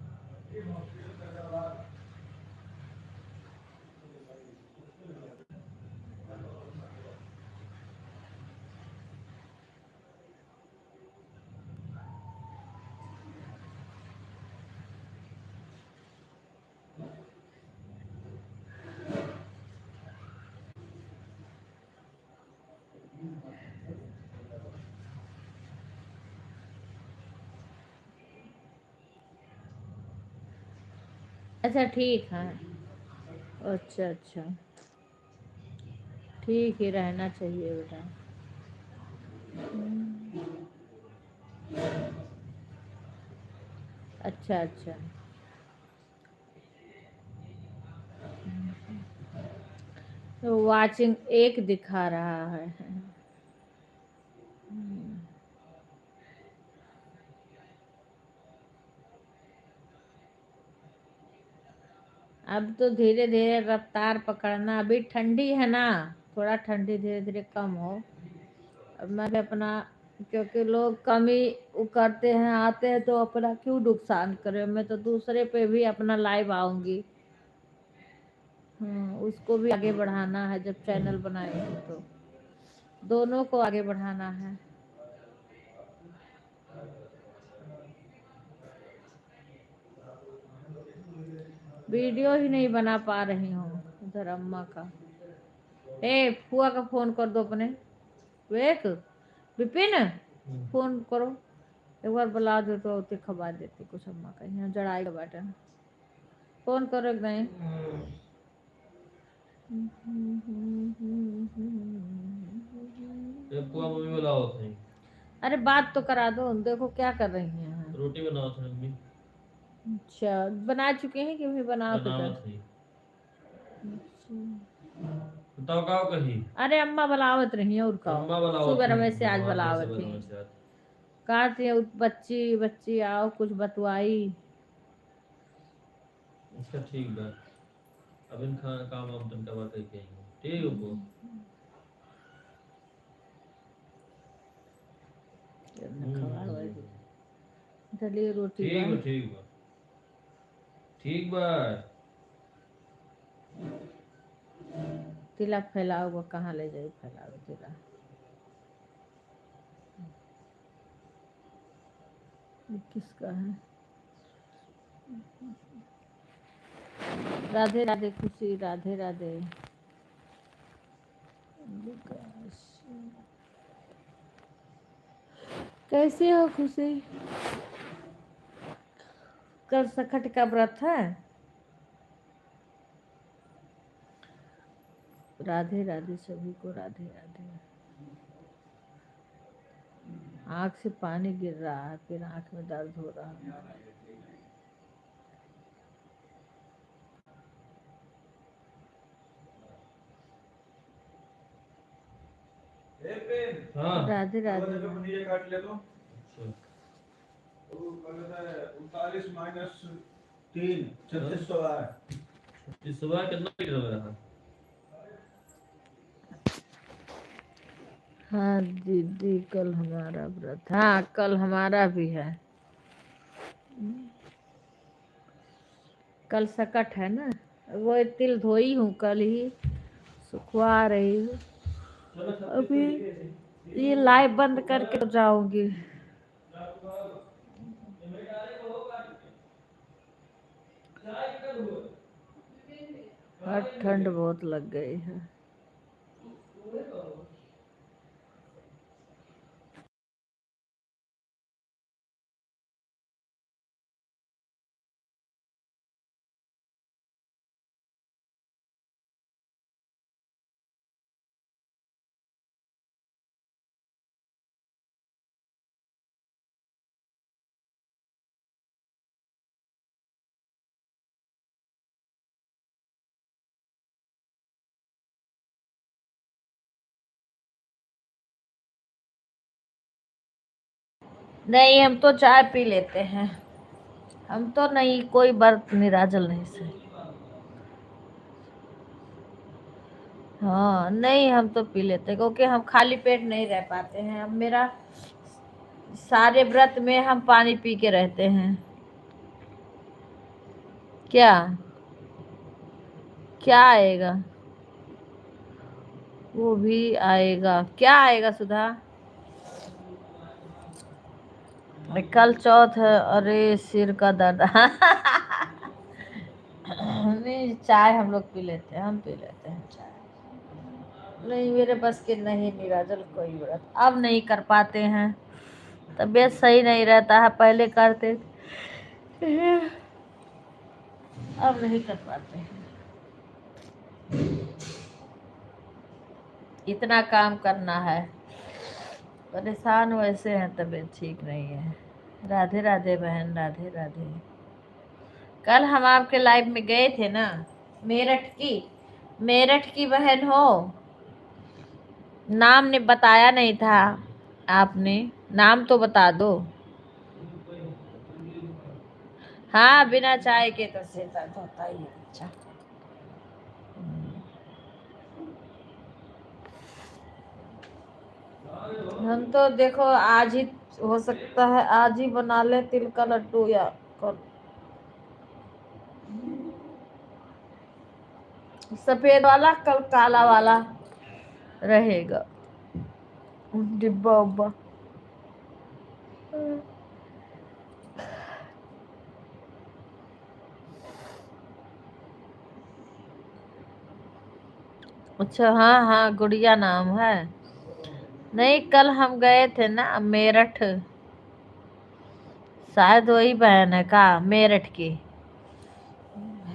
अच्छा ठीक है, अच्छा अच्छा, ठीक ही रहना चाहिए बेटा। अच्छा अच्छा, तो वाचिंग एक दिखा रहा है। अब तो धीरे धीरे रफ्तार पकड़ना, अभी ठंडी है ना, थोड़ा ठंडी धीरे धीरे कम हो। अब मैं भी अपना, क्योंकि लोग कम ही वो करते हैं, आते हैं, तो अपना क्यों नुकसान करे। मैं तो दूसरे पे भी अपना लाइव आऊंगी। उसको भी आगे बढ़ाना है, जब चैनल बनाएंगे तो दोनों को आगे बढ़ाना है। वीडियो ही नहीं बना पा रही हूँ उधर अम्मा का। ए फुआ का फोन कर दो अपने, विवेक विपिन फोन करो एक बार, बुला दो तो होते खबर देती कुछ अम्मा का, यहाँ जड़ाएगा बैठा। फोन करो एक नहीं। मम्मी बुलाओ थे। अरे बात तो करा दो, देखो क्या कर रही हैं। रोटी बनाओ थे मम्मी। अच्छा बना चुके हैं कि भी बनाओ तो बनावत है। बताओ का कही। अरे अम्मा बलावत रही है, और का अम्मा बुलाओ सुगर थी, में से आज भगवान बलावत कैसे थी। बनवा से आज। कहती है बच्ची बच्ची आओ कुछ बतवाई। अच्छा ठीक बा, अब इन खाना काम हम तन का बात है ठीक है वो। दलिए रोटी ठीक बा, बा ठीक बा ठीक बा। तिलक फैलाओ, कहाँ ले जाए फैलाओ तिलक। ये किसका है? राधे राधे खुशी, राधे राधे विकास। कैसे हो खुशी? कल सखट का व्रत है। राधे राधे सभी को, राधे राधे। आँख से पानी गिर रहा है, फिर आँख में दर्द हो रहा है। हाँ राधे राधे। ये काट ले तो अच्छा 39 - 3 3600 आ। इस सुबह कितना लीटर मेरा था? हाँ दीदी कल हमारा व्रत, हाँ कल हमारा भी है। कल सकट है ना, वो तिल धोई हूँ कल ही, सुखवा रही हूँ। अभी ये लाइव बंद करके तो जाऊंगी। हर ठंड बहुत लग गई है। नहीं हम तो चाय पी लेते हैं, हम तो नहीं कोई व्रत निराजल नहीं से। हाँ नहीं हम तो पी लेते हैं, क्योंकि हम खाली पेट नहीं रह पाते हैं। अब मेरा सारे व्रत में हम पानी पी के रहते हैं। क्या क्या आएगा? वो भी आएगा। क्या आएगा सुधा? कल चौथ है, अरे सिर का दर्द। नहीं चाय हम लोग पी लेते हैं, हम पी लेते हैं चाय। नहीं मेरे बस के नहीं निराजल कोई व्रत, अब नहीं कर पाते हैं, तबीयत सही नहीं रहता है, पहले करते थे, अब नहीं कर पाते हैं। इतना काम करना है, परेशान वैसे हैं, तबीयत ठीक नहीं है। राधे राधे बहन, राधे राधे। कल हम आपके लाइव में गए थे ना, मेरठ की बहन हो, नाम ने बताया नहीं था आपने, नाम तो बता दो। हाँ बिना चाय के तो सिर दर्द होता ही है। अच्छा हम तो देखो आज ही हो सकता है, आज ही बना ले तिल का लड्डू या कल। सफेद वाला कल काला वाला रहेगा डिब्बा उब्बा। अच्छा हाँ हाँ गुड़िया नाम है। नहीं कल हम गए थे ना मेरठ, शायद वही बहन है का मेरठ की।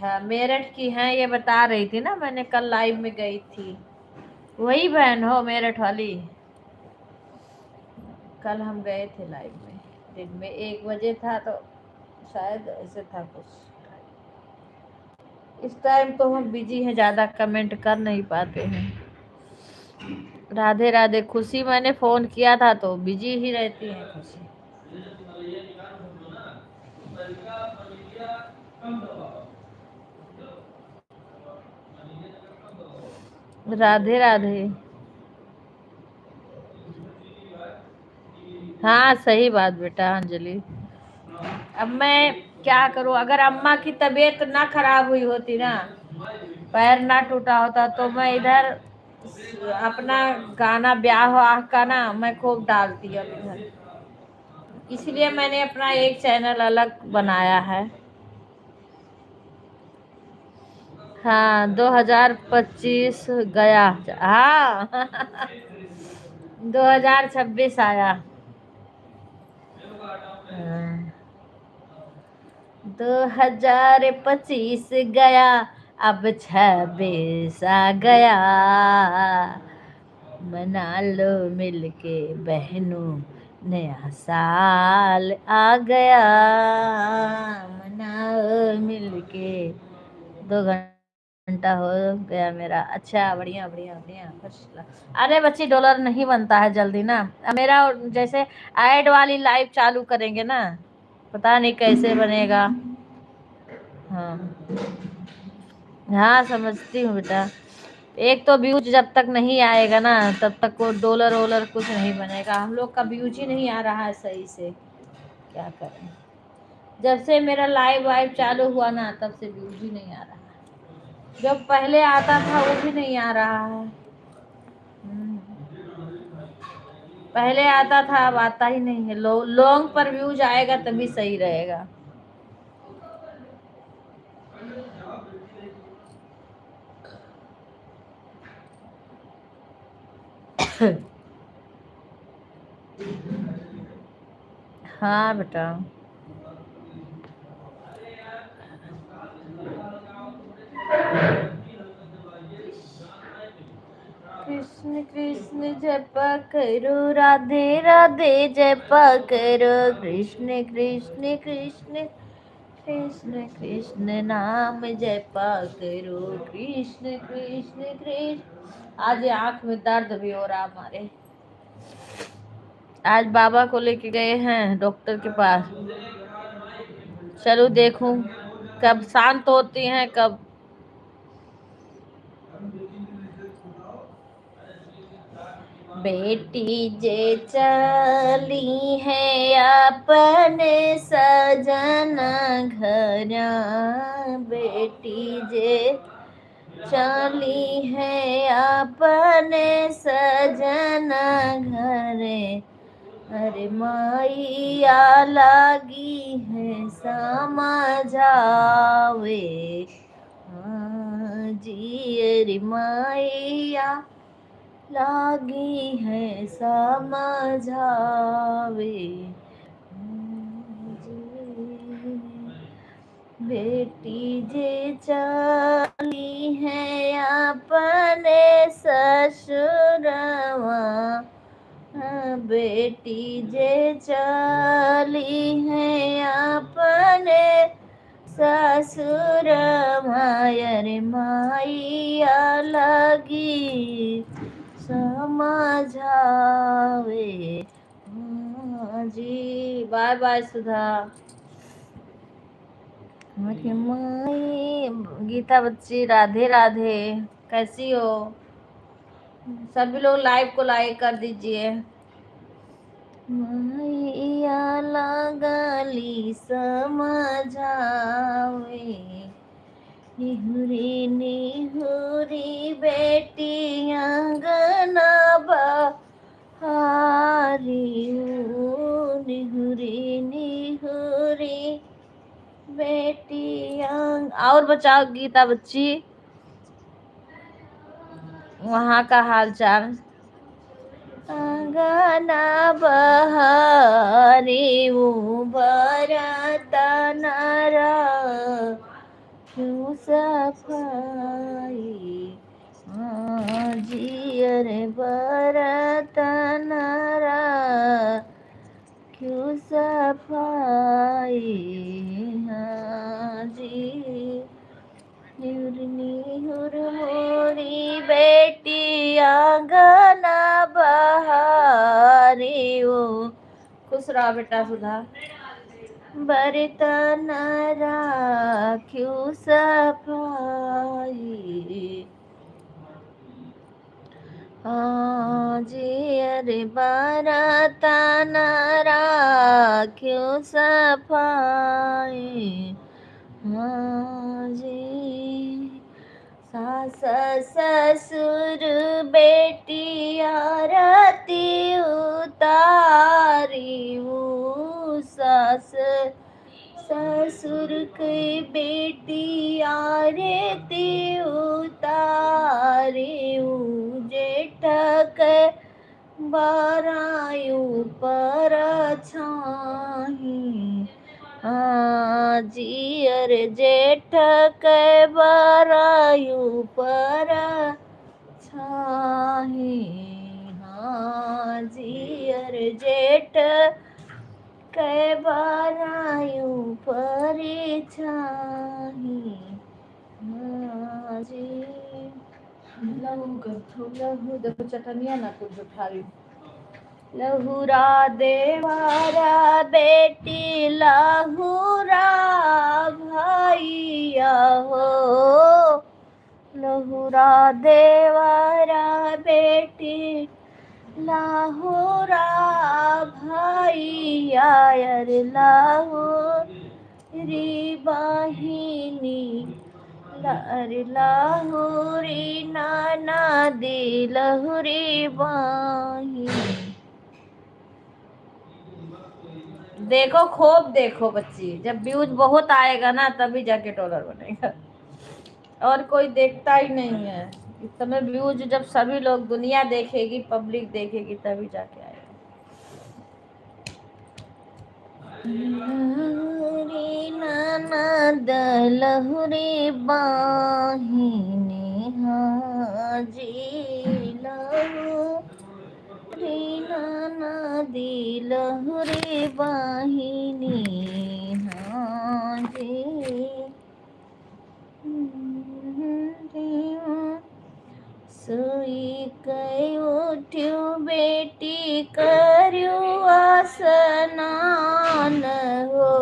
हाँ मेरठ की है, ये बता रही थी ना, मैंने कल लाइव में गई थी, वही बहन हो मेरठ वाली। कल हम गए थे लाइव में, दिन में 1 बजे था, तो शायद ऐसे था कुछ। इस टाइम तो हम बिजी हैं, ज़्यादा कमेंट कर नहीं पाते हैं। राधे राधे खुशी, मैंने फ़ोन किया था तो बिजी ही रहती हैं खुशी। राधे राधे। हाँ सही बात बेटा अंजलि। अब मैं क्या करूं, अगर अम्मा की तबीयत ना खराब हुई होती ना, पैर ना टूटा होता, तो मैं इधर अपना गाना ब्याह वाह का ना मैं खूब डालती अब इधर, इसलिए मैंने अपना एक चैनल अलग बनाया है। हाँ 2025 गया, हाँ 2026 आया। हाँ 2025 गया, अब 26 आ गया, मना लो मिलके बहनों, नया साल आ गया, मनाओ मिलके। 2 घंटा हो गया मेरा। अच्छा बढ़िया बढ़िया बढ़िया फर्स्ट। अरे बच्ची डॉलर नहीं बनता है जल्दी ना, अब मेरा जैसे ऐड वाली लाइव चालू करेंगे ना, पता नहीं कैसे बनेगा। हाँ हाँ समझती हूँ बेटा। एक तो व्यूज जब तक नहीं आएगा ना तब तक वो डॉलर वोलर कुछ नहीं बनेगा। हम लोग का व्यूज ही नहीं आ रहा है सही से, क्या करें। जब से मेरा लाइव वाइव चालू हुआ ना तब से व्यूज ही नहीं आ रहा है। जब पहले आता था वो भी नहीं आ रहा है। पहले आता था अब आता ही नहीं है। लॉन्ग पर व्यूज आएगा तभी सही रहेगा। हाँ बेटा। कृष्ण कृष्ण जप करो राधे राधे जप करो। कृष्ण कृष्ण कृष्ण कृष्ण कृष्ण नाम जपा करो। कृष्ण कृष्ण कृष्ण। आज आंख में दर्द भी हो रहा हमारे। आज बाबा को लेके गए हैं डॉक्टर के पास। चलो देखूं कब शांत होती हैं कब। बेटी जे चली है अपने सजन घर। बेटी जे चली है अपने सजन घरे। अरे मैया लगी है समझावे। हाँ जी अरे मैया लागी है समझावे। बेटी जे चली है अपने ससुरवा। बेटी जे चली है अपने ससुर मायर माइया लगी समझावे। हाँ जी बाय बाय सुधा। माई गीता बच्ची राधे राधे। कैसी हो? सभी लोग लाइव को लाइक कर दीजिए। मैया लगली समझावे। निहुरी निहुरी बेटी अंगना बहारी। निहुरी निहुरी बेटी और बचाओ गीता बच्ची वहाँ का हाल चाल। अंगना बहारी भरत नरा क्यों सफाई। जियर भरत नरा क्यों सफाई। जी निहुर मोरी बेटी आंगना बहारी। ओ खुश रहा बेटा सुधा। बर्तन राख्यू सफाई। जी अरे बर्तन राख्यू सफाई। जी सास ससुर बेटी आरती उतारी। सास ससुर की बेटी आरती उतारी। जेठ के बरायु पर छाही। जियर जेठ के बरायु पर छाही। जियर जेठ के बरायु पर छाही। जी लहू देखो चटनिया ना कुछ उठा रही। लहुरा देवारा बेटी लहुरा भैया हो। लहुरा देवरा बेटी लाहुरा भाई यार लाहुरी बहिनी अरे लाहुरी नाना दी लहुरी बहिनी। देखो खूब देखो बच्ची, जब व्यूज बहुत आएगा ना तभी जाके डॉलर बनेगा, और कोई देखता ही नहीं है। इस समय व्यूज जब सभी लोग दुनिया देखेगी, पब्लिक देखेगी, तभी जाके आएगा। लहुरी ननद लहुरी बहिनी हाजी लहुरी ननदी लहुरी बहिनी हाजी। सोई कई उठ्यू बेटी कर्यू स्नान हो,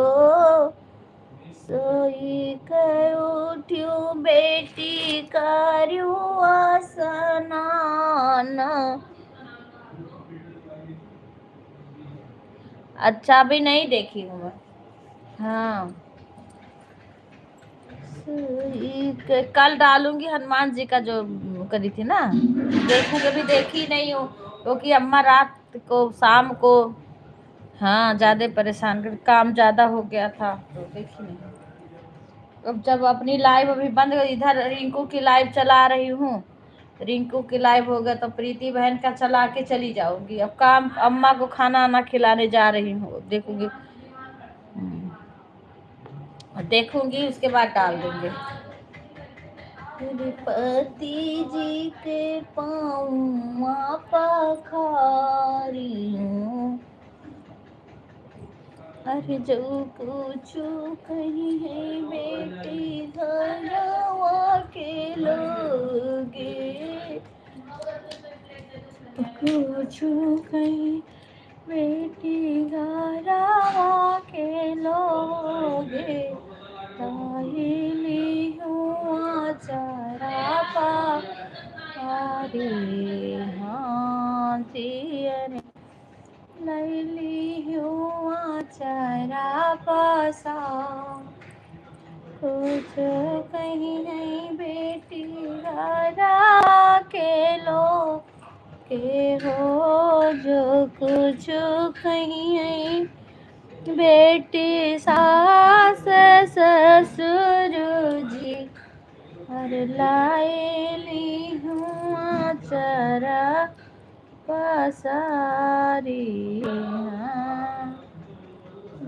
सोई कई उठ्यू बेटी कर्यू स्नान। अच्छा भी नहीं देखी हूँ मैं। हाँ कल डालूंगी हनुमान जी का जो करी थी ना, देखूंगी। अभी देखी नहीं हूँ क्योंकि अम्मा रात को शाम को हाँ ज्यादा परेशान कर, काम ज्यादा हो गया था तो देखी नहीं। अब जब अपनी लाइव अभी बंद, इधर रिंकू की लाइव चला रही हूँ, रिंकू की लाइव हो गया तो प्रीति बहन का चला के चली जाऊंगी। अब काम अम्मा को खाना आना खिलाने जा रही हूँ, देखूंगी देखूंगी उसके बाद डाल दूंगी। पति जी के पाँव पखारी हूँ, अरे जो कुछ कहीं है बेटी घरवा के लोगे, कुछ कहीं बेटी घरवा के लोगे, ताहिली हुआ चारा पारी हाँ जियरे लैली हुआ चारा पासा, कुछ कहीं नहीं बेटी घरा के लो के हो, जो कुछ कहीं नहीं बेटी सास ससुर जी, हर लाएली हुआ चरा पसारी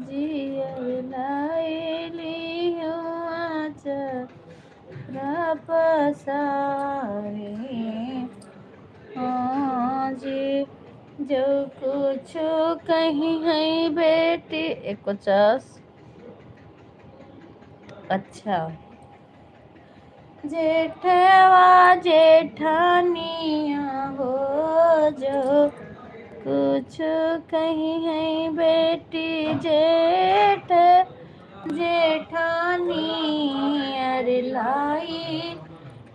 जी, हर लाएली हुआ चरा पसारी हाँ जी, जो कुछ कहीं है बेटी 51। अच्छा जेठवा जेठानिया हो, जो कुछ कहीं है बेटी जेठ जेठानी अरे लाई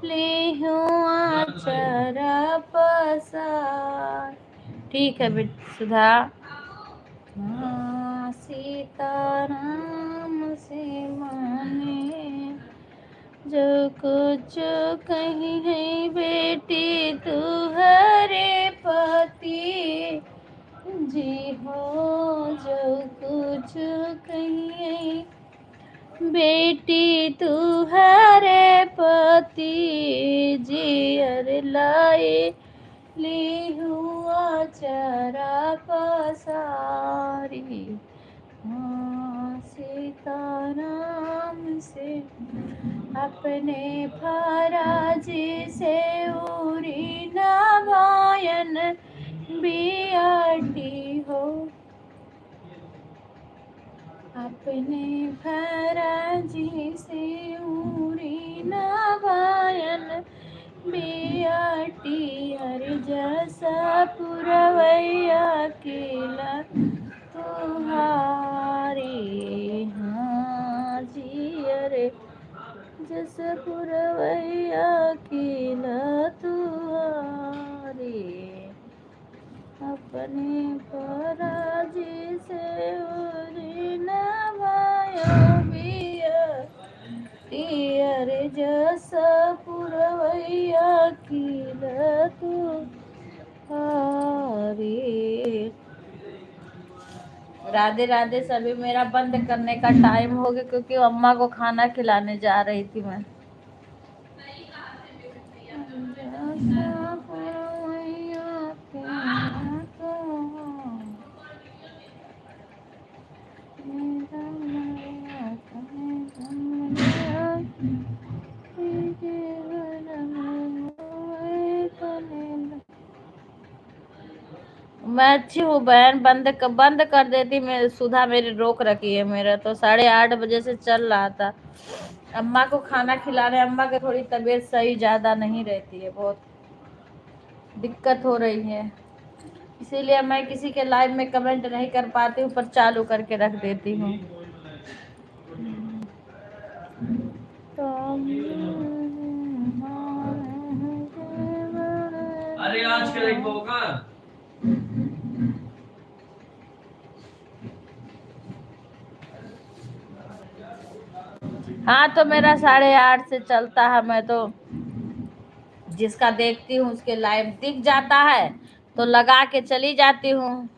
ली हुआ चरा पसार। ठीक है बेटी सुधा। हाँ सीताराम से माने, जो कुछ कहीं है बेटी तू हरे पति जी हो, जो कुछ कहीं है बेटी तू हरे पति जी, अरे लाए ली हुआ चरा पसारी हाँ सीताराम से अपने फराजी से उरी नभायन बियाटी हो, अपने फराजी से उरी नभायन बियाटी, हर जैसा पुरवैया केला तुहारी हाँ जी, अरे जैसा पुरवैया की राधे राधे सभी। मेरा बंद करने का टाइम हो गया क्योंकि अम्मा को खाना खिलाने जा रही थी मैं। मैं अच्छी हूँ बहन, बंद कर देती मैं। सुधा मेरी रोक रखी है। मेरा तो 8:30 बजे से चल रहा था। अम्मा को खाना खिलाने, अम्मा की थोड़ी तबीयत सही ज्यादा नहीं रहती है, बहुत दिक्कत हो रही है, इसीलिए मैं किसी के लाइव में कमेंट नहीं कर पाती हूँ, पर चालू करके रख देती हूँ। अरे आज का एक मौका हाँ तो मेरा 8:30 से चलता है। मैं तो जिसका देखती हूँ उसके लाइव दिख जाता है तो लगा के चली जाती हूँ।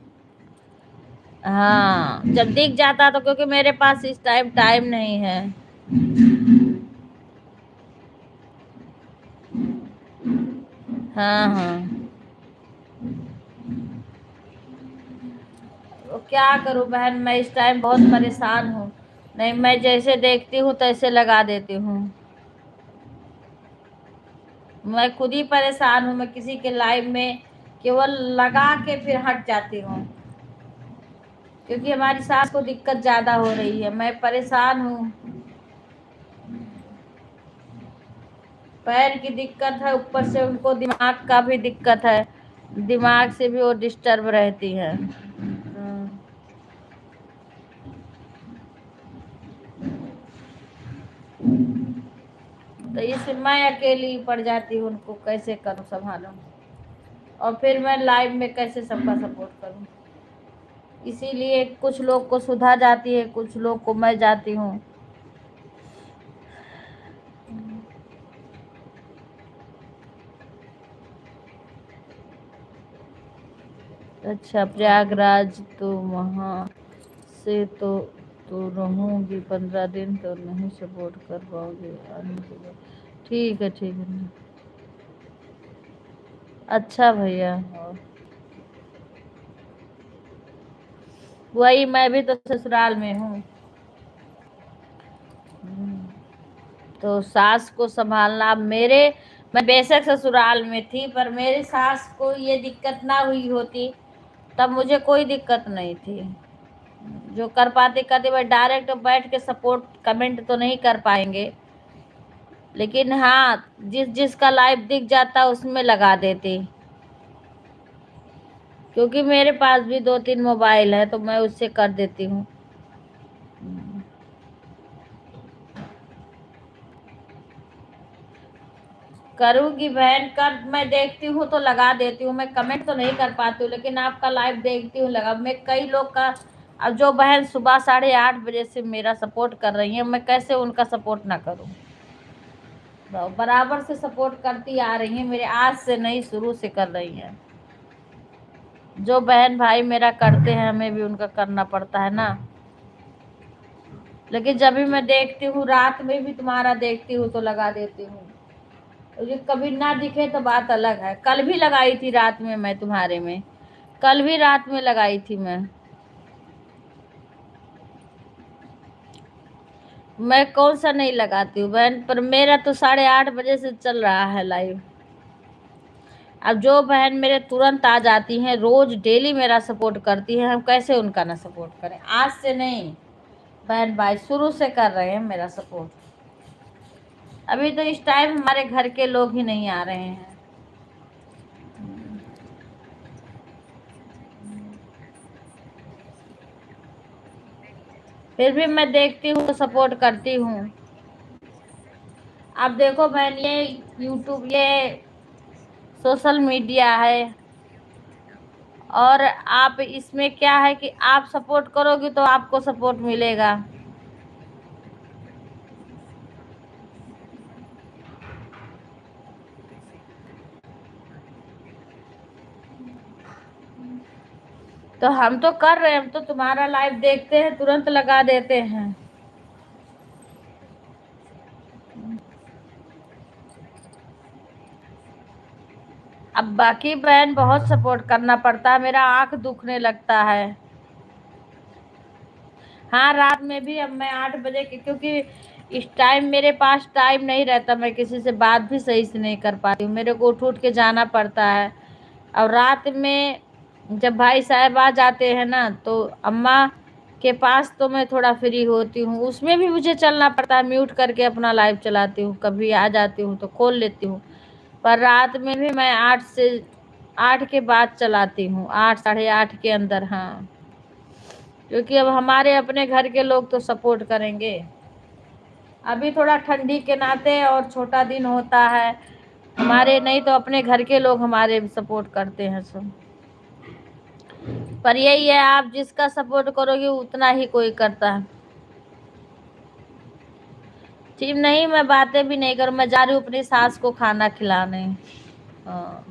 हाँ जब दिख जाता तो, क्योंकि मेरे पास इस टाइम नहीं है। हाँ हाँ, तो क्या करूँ बहन, मैं इस टाइम बहुत परेशान हूँ। नहीं, मैं जैसे देखती हूँ तैसे लगा देती हूँ। मैं खुद ही परेशान हूँ। मैं किसी के लाइव में केवल लगा के फिर हट जाती हूँ, क्योंकि हमारी सास को दिक्कत ज्यादा हो रही है। मैं परेशान हूँ। पैर की दिक्कत है, ऊपर से उनको दिमाग का भी दिक्कत है। दिमाग से भी वो डिस्टर्ब रहती है। तो इससे मैं अकेली पड़ जाती हूँ। उनको कैसे करूँ, संभालूं, और फिर मैं लाइव में कैसे सबका सपोर्ट करूँ। इसीलिए कुछ लोग को सुधा जाती है, कुछ लोग को मैं जाती हूँ। अच्छा प्रयागराज, तो वहाँ से तो रहूँगी 15 दिन, तो नहीं सपोर्ट कर पाओगे आने के बाद। ठीक है ठीक है। अच्छा भैया, वही मैं भी तो ससुराल में हूँ। तो सास को संभालना मैं बेशक ससुराल में थी, पर मेरी सास को ये दिक्कत ना हुई होती तब मुझे कोई दिक्कत नहीं थी। जो कर पाते करते, वह डायरेक्ट बैठ के सपोर्ट कमेंट तो नहीं कर पाएंगे, लेकिन हाँ जिसका लाइव दिख जाता उसमें लगा देती। क्योंकि मेरे पास भी 2-3 मोबाइल है तो मैं उससे कर देती हूँ। करूँगी बहन, कर मैं देखती हूँ तो लगा देती हूँ। मैं कमेंट तो नहीं कर पाती हूँ, लेकिन आपका लाइव देखती हूँ लगा। मैं कई लोग का, अब जो बहन सुबह 8:30 बजे से मेरा सपोर्ट कर रही है, मैं कैसे उनका सपोर्ट ना करूँ। बराबर से सपोर्ट करती आ रही है, मेरे आज से नहीं शुरू से कर रही हैं। जो बहन भाई मेरा करते हैं, हमें भी उनका करना पड़ता है ना। लेकिन जब भी मैं देखती हूँ, रात में भी तुम्हारा देखती हूँ तो लगा देती हूँ। ये कभी ना दिखे तो बात अलग है। कल भी लगाई थी रात में मैं तुम्हारे में, कल भी रात में लगाई थी मैं कौन सा नहीं लगाती हूँ बहन, पर मेरा तो 8:30 बजे से चल रहा है लाइव। अब जो बहन मेरे तुरंत आ जाती हैं, रोज डेली मेरा सपोर्ट करती है, हम कैसे उनका ना सपोर्ट करें। आज से नहीं बहन भाई, शुरू से कर रहे हैं मेरा सपोर्ट। अभी तो इस टाइम हमारे घर के लोग ही नहीं आ रहे हैं। फिर भी मैं देखती हूँ, सपोर्ट करती हूँ। अब देखो बहन, ये यूट्यूब, ये सोशल मीडिया है, और आप इसमें क्या है कि आप सपोर्ट करोगे तो आपको सपोर्ट मिलेगा। तो हम तो कर रहे हैं, हम तो तुम्हारा लाइव देखते हैं, तुरंत लगा देते हैं। अब बाकी बहन बहुत सपोर्ट करना पड़ता है, मेरा आंख दुखने लगता है। हाँ, रात में भी अब मैं 8 बजे की, क्योंकि इस टाइम मेरे पास टाइम नहीं रहता, मैं किसी से बात भी सही से नहीं कर पाती हूँ, मेरे को उठ उठ के जाना पड़ता है। और रात में जब भाई साहब आ जाते हैं ना, तो अम्मा के पास तो मैं थोड़ा फ्री होती हूँ, उसमें भी मुझे चलना पड़ता है, म्यूट करके अपना लाइव चलाती हूँ, कभी आ जाती हूँ तो खोल लेती हूँ। पर रात में भी मैं 8 के बाद चलाती हूँ, 8 साढ़े 8 के अंदर। हाँ, क्योंकि अब हमारे अपने घर के लोग तो सपोर्ट करेंगे। अभी थोड़ा ठंडी के नाते और छोटा दिन होता है हमारे, नहीं तो अपने घर के लोग हमारे सपोर्ट करते हैं सब। पर यही है, आप जिसका सपोर्ट करोगे उतना ही कोई करता है। ठीक नहीं, मैं बातें भी नहीं करूँ, मैं जा रही हूँ अपनी सास को खाना खिलाने। हाँ,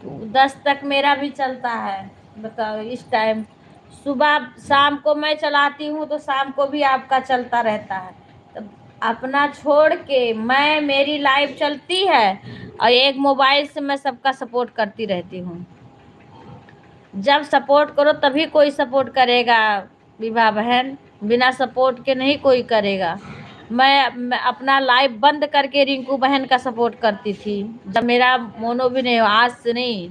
तो 10 तक मेरा भी चलता है। बताओ, इस टाइम सुबह शाम को मैं चलाती हूँ, तो शाम को भी आपका चलता रहता है। तो अपना छोड़ के मैं, मेरी लाइव चलती है और एक मोबाइल से मैं सबका सपोर्ट करती रहती हूँ। जब सपोर्ट करो तभी कोई सपोर्ट करेगा विभा बहन, बिना सपोर्ट के नहीं कोई करेगा। मैं अपना लाइव बंद करके रिंकू बहन का सपोर्ट करती थी, जब मेरा मोनो भी नहीं, आज से नहीं,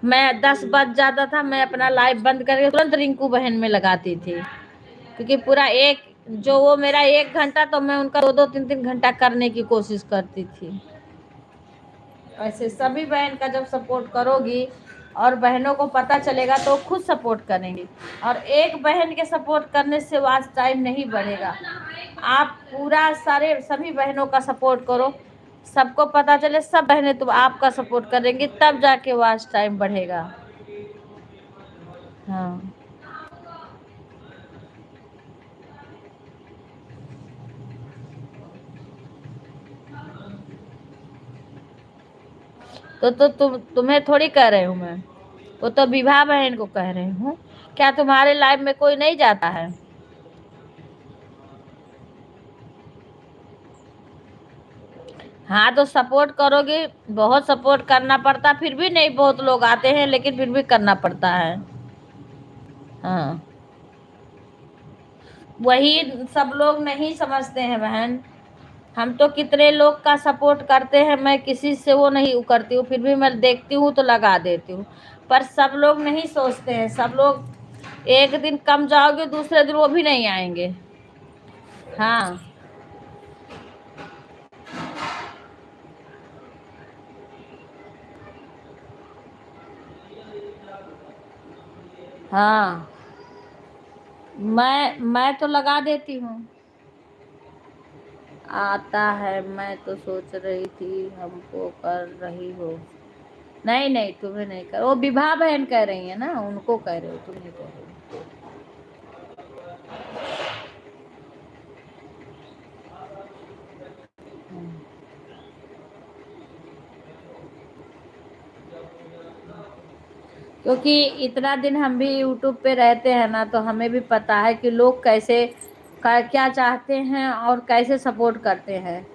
मैं 10 बज जाता था, मैं अपना लाइव बंद करके तुरंत रिंकू बहन में लगाती थी, क्योंकि पूरा एक जो वो मेरा 1 घंटा, तो मैं उनका 2-2 3-3 घंटा करने की कोशिश करती थी। ऐसे सभी बहन का जब सपोर्ट करोगी और बहनों को पता चलेगा तो खुद सपोर्ट करेंगी, और एक बहन के सपोर्ट करने से वाच टाइम नहीं बढ़ेगा। आप पूरा सारे सभी बहनों का सपोर्ट करो, सबको पता चले, सब बहनें तो आपका सपोर्ट करेंगी, तब जाके वाच टाइम बढ़ेगा। हाँ, तो तुम्हें थोड़ी कह रही हूँ मैं, वो तो विभा बहन को कह रही हूँ। क्या तुम्हारे लाइव में कोई नहीं जाता है? हाँ, तो सपोर्ट करोगे, बहुत सपोर्ट करना पड़ता, फिर भी नहीं, बहुत लोग आते हैं लेकिन फिर भी करना पड़ता है। हाँ, वही सब लोग नहीं समझते हैं बहन, हम तो कितने लोग का सपोर्ट करते हैं, मैं किसी से वो नहीं करती हूँ, फिर भी मैं देखती हूँ तो लगा देती हूँ। पर सब लोग नहीं सोचते हैं, सब लोग एक दिन कम जाओगे, दूसरे दिन वो भी नहीं आएंगे। हाँ, हाँ, मैं तो लगा देती हूँ। आता है, मैं तो सोच रही थी हमको कर रही हो। नहीं नहीं, तुम्हें नहीं कर, वो विभा बहन कह रही है ना, उनको कह रहे हो, तुम नहीं कह रहे हो। क्योंकि इतना दिन हम भी यूट्यूब पे रहते हैं ना, तो हमें भी पता है कि लोग कैसे क्या चाहते हैं और कैसे सपोर्ट करते हैं।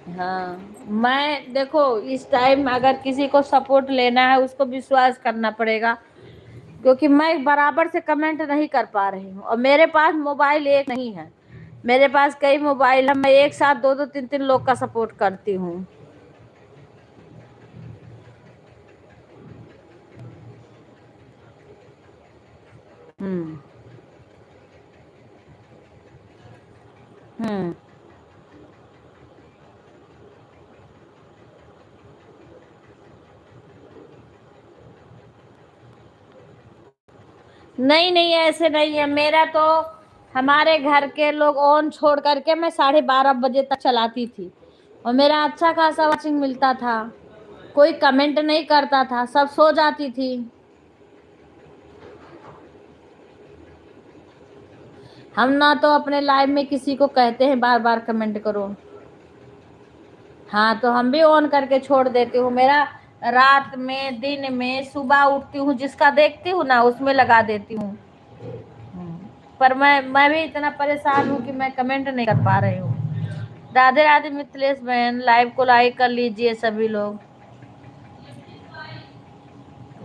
हाँ, मैं देखो, इस टाइम अगर किसी को सपोर्ट लेना है, उसको विश्वास करना पड़ेगा, क्योंकि मैं बराबर से कमेंट नहीं कर पा रही हूँ, और मेरे पास मोबाइल एक नहीं है, मेरे पास कई मोबाइल है, मैं एक साथ 2-2 3-3 लोग का सपोर्ट करती हूँ। हम्म, हम्म, नहीं नहीं, ऐसे नहीं है मेरा तो। हमारे घर के लोग ऑन छोड़ करके मैं 12:30 बजे तक चलाती थी, और मेरा अच्छा खासा वॉचिंग मिलता था, कोई कमेंट नहीं करता था, सब सो जाती थी। हम ना तो अपने लाइव में किसी को कहते हैं बार बार कमेंट करो। हाँ, तो हम भी ऑन करके छोड़ देती हूँ। मेरा रात में, दिन में, सुबह उठती हूँ, जिसका देखती हूँ ना उसमें लगा देती हूँ। पर मैं भी इतना परेशान हूँ कि मैं कमेंट नहीं कर पा रही हूँ। राधे राधे मिथिलेश बहन, लाइव को लाइक कर लीजिए सभी लोग।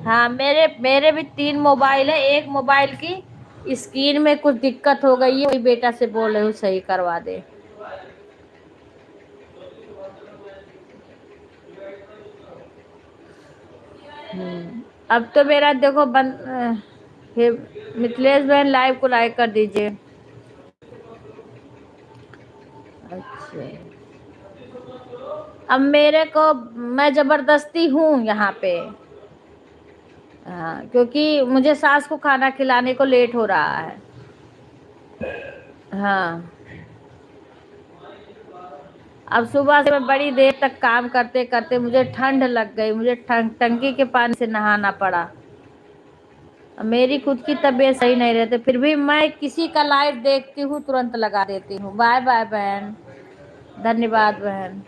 हाँ, मेरे भी 3 मोबाइल है। एक मोबाइल की स्क्रीन में कुछ दिक्कत हो गई है, वही बेटा से बोल रही हूँ सही करवा दे। अब तो मेरा देखो मिथिलेश बहन लाइव को लाइक कर दीजिए। अच्छा, अब मेरे को, मैं जबरदस्ती हूँ यहाँ पे। हाँ, क्योंकि मुझे सास को खाना खिलाने को लेट हो रहा है। हाँ, अब सुबह से मैं बड़ी देर तक काम करते करते मुझे ठंड लग गई। मुझे टंकी के पानी से नहाना पड़ा। मेरी खुद की तबीयत सही नहीं रहती, फिर भी मैं किसी का लाइव देखती हूँ तुरंत लगा देती हूँ। बाय बाय बहन, धन्यवाद बहन।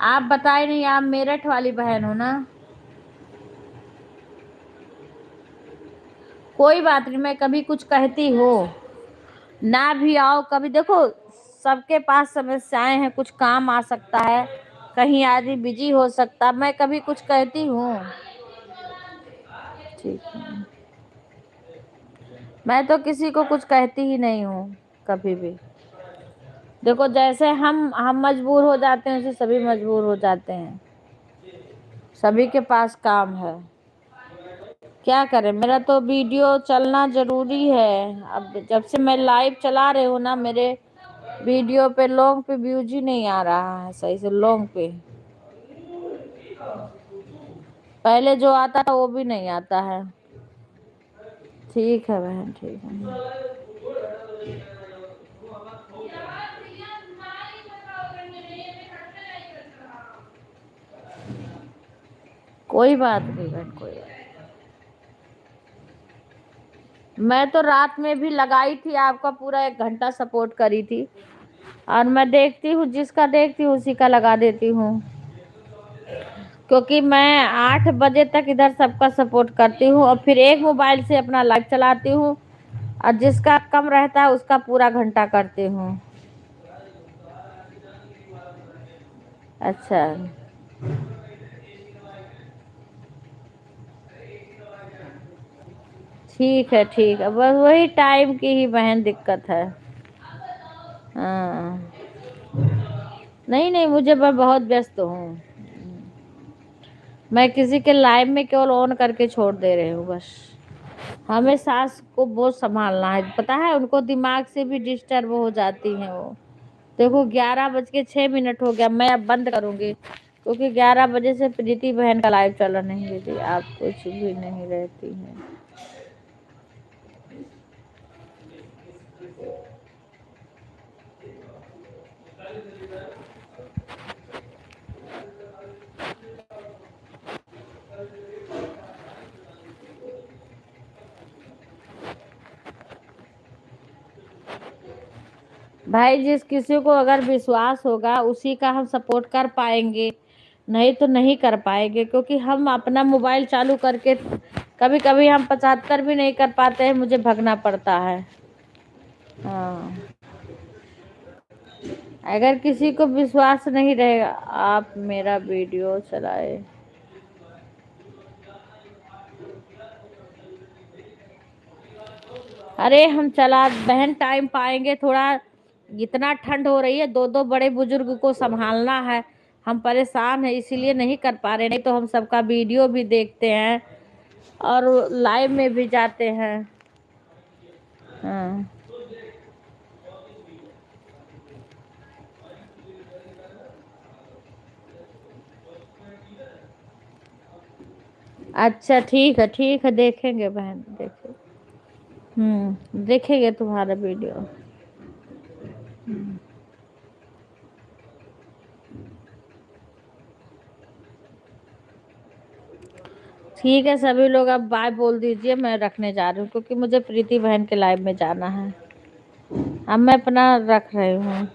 आप बताए नहीं, आप मेरठ वाली बहन हो ना? कोई बात नहीं, मैं कभी कुछ कहती हो ना भी आओ कभी। देखो, सबके पास समस्याएं हैं, कुछ काम आ सकता है, कहीं आदमी बिजी हो सकता, मैं कभी कुछ कहती हूँ? ठीक है, मैं तो किसी को कुछ कहती ही नहीं हूँ कभी भी। देखो, जैसे हम मजबूर हो जाते हैं, वैसे सभी मजबूर हो जाते हैं। सभी के पास काम है, क्या करें। मेरा तो वीडियो चलना जरूरी है। अब जब से मैं लाइव चला रही हूँ ना, मेरे वीडियो पे लॉन्ग पे व्यूज ही नहीं आ रहा है सही से। लॉन्ग पे पहले जो आता था वो भी नहीं आता है। ठीक है बहन, ठीक है। कोई बात नहीं बहन, कोई बात। मैं तो रात में भी लगाई थी, आपका पूरा 1 घंटा सपोर्ट करी थी। और मैं देखती हूँ, जिसका देखती हूँ उसी का लगा देती हूँ, क्योंकि मैं 8 बजे तक इधर सबका सपोर्ट करती हूँ और फिर एक मोबाइल से अपना लाइव चलाती हूँ, और जिसका कम रहता है उसका पूरा घंटा करती हूँ। अच्छा, ठीक है, ठीक है। बस वही टाइम की ही बहन दिक्कत है। हाँ, नहीं नहीं, मैं बहुत व्यस्त हूँ। मैं किसी के लाइव में केवल ऑन करके छोड़ दे रही हूँ बस। हमें सास को बहुत संभालना है, पता है, उनको दिमाग से भी डिस्टर्ब हो जाती हैं वो। देखो, 11:06 हो गया। मैं अब बंद करूंगी, क्योंकि 11 बजे से प्रीति बहन का लाइव चला नहीं दीदी, आप कुछ भी नहीं रहती हैं। भाई, जिस किसी को अगर विश्वास होगा उसी का हम सपोर्ट कर पाएंगे, नहीं तो नहीं कर पाएंगे। क्योंकि हम अपना मोबाइल चालू करके कभी कभी हम 75 भी नहीं कर पाते हैं, मुझे भगना पड़ता है। हाँ, अगर किसी को विश्वास नहीं रहेगा, आप मेरा वीडियो चलाए। अरे हम चला बहन, टाइम पाएंगे थोड़ा। इतना ठंड हो रही है, 2 बड़े बुजुर्ग को संभालना है। हम परेशान हैं, इसीलिए नहीं कर पा रहे, नहीं तो हम सबका वीडियो भी देखते हैं और लाइव में भी जाते हैं। हाँ, अच्छा, ठीक है, देखेंगे बहन, देखेंगे। देखेंगे तुम्हारा वीडियो। ठीक है सभी लोग, अब बाय बोल दीजिए, मैं रखने जा रही हूँ क्योंकि मुझे प्रीति बहन के लाइव में जाना है। अब मैं अपना रख रही हूँ।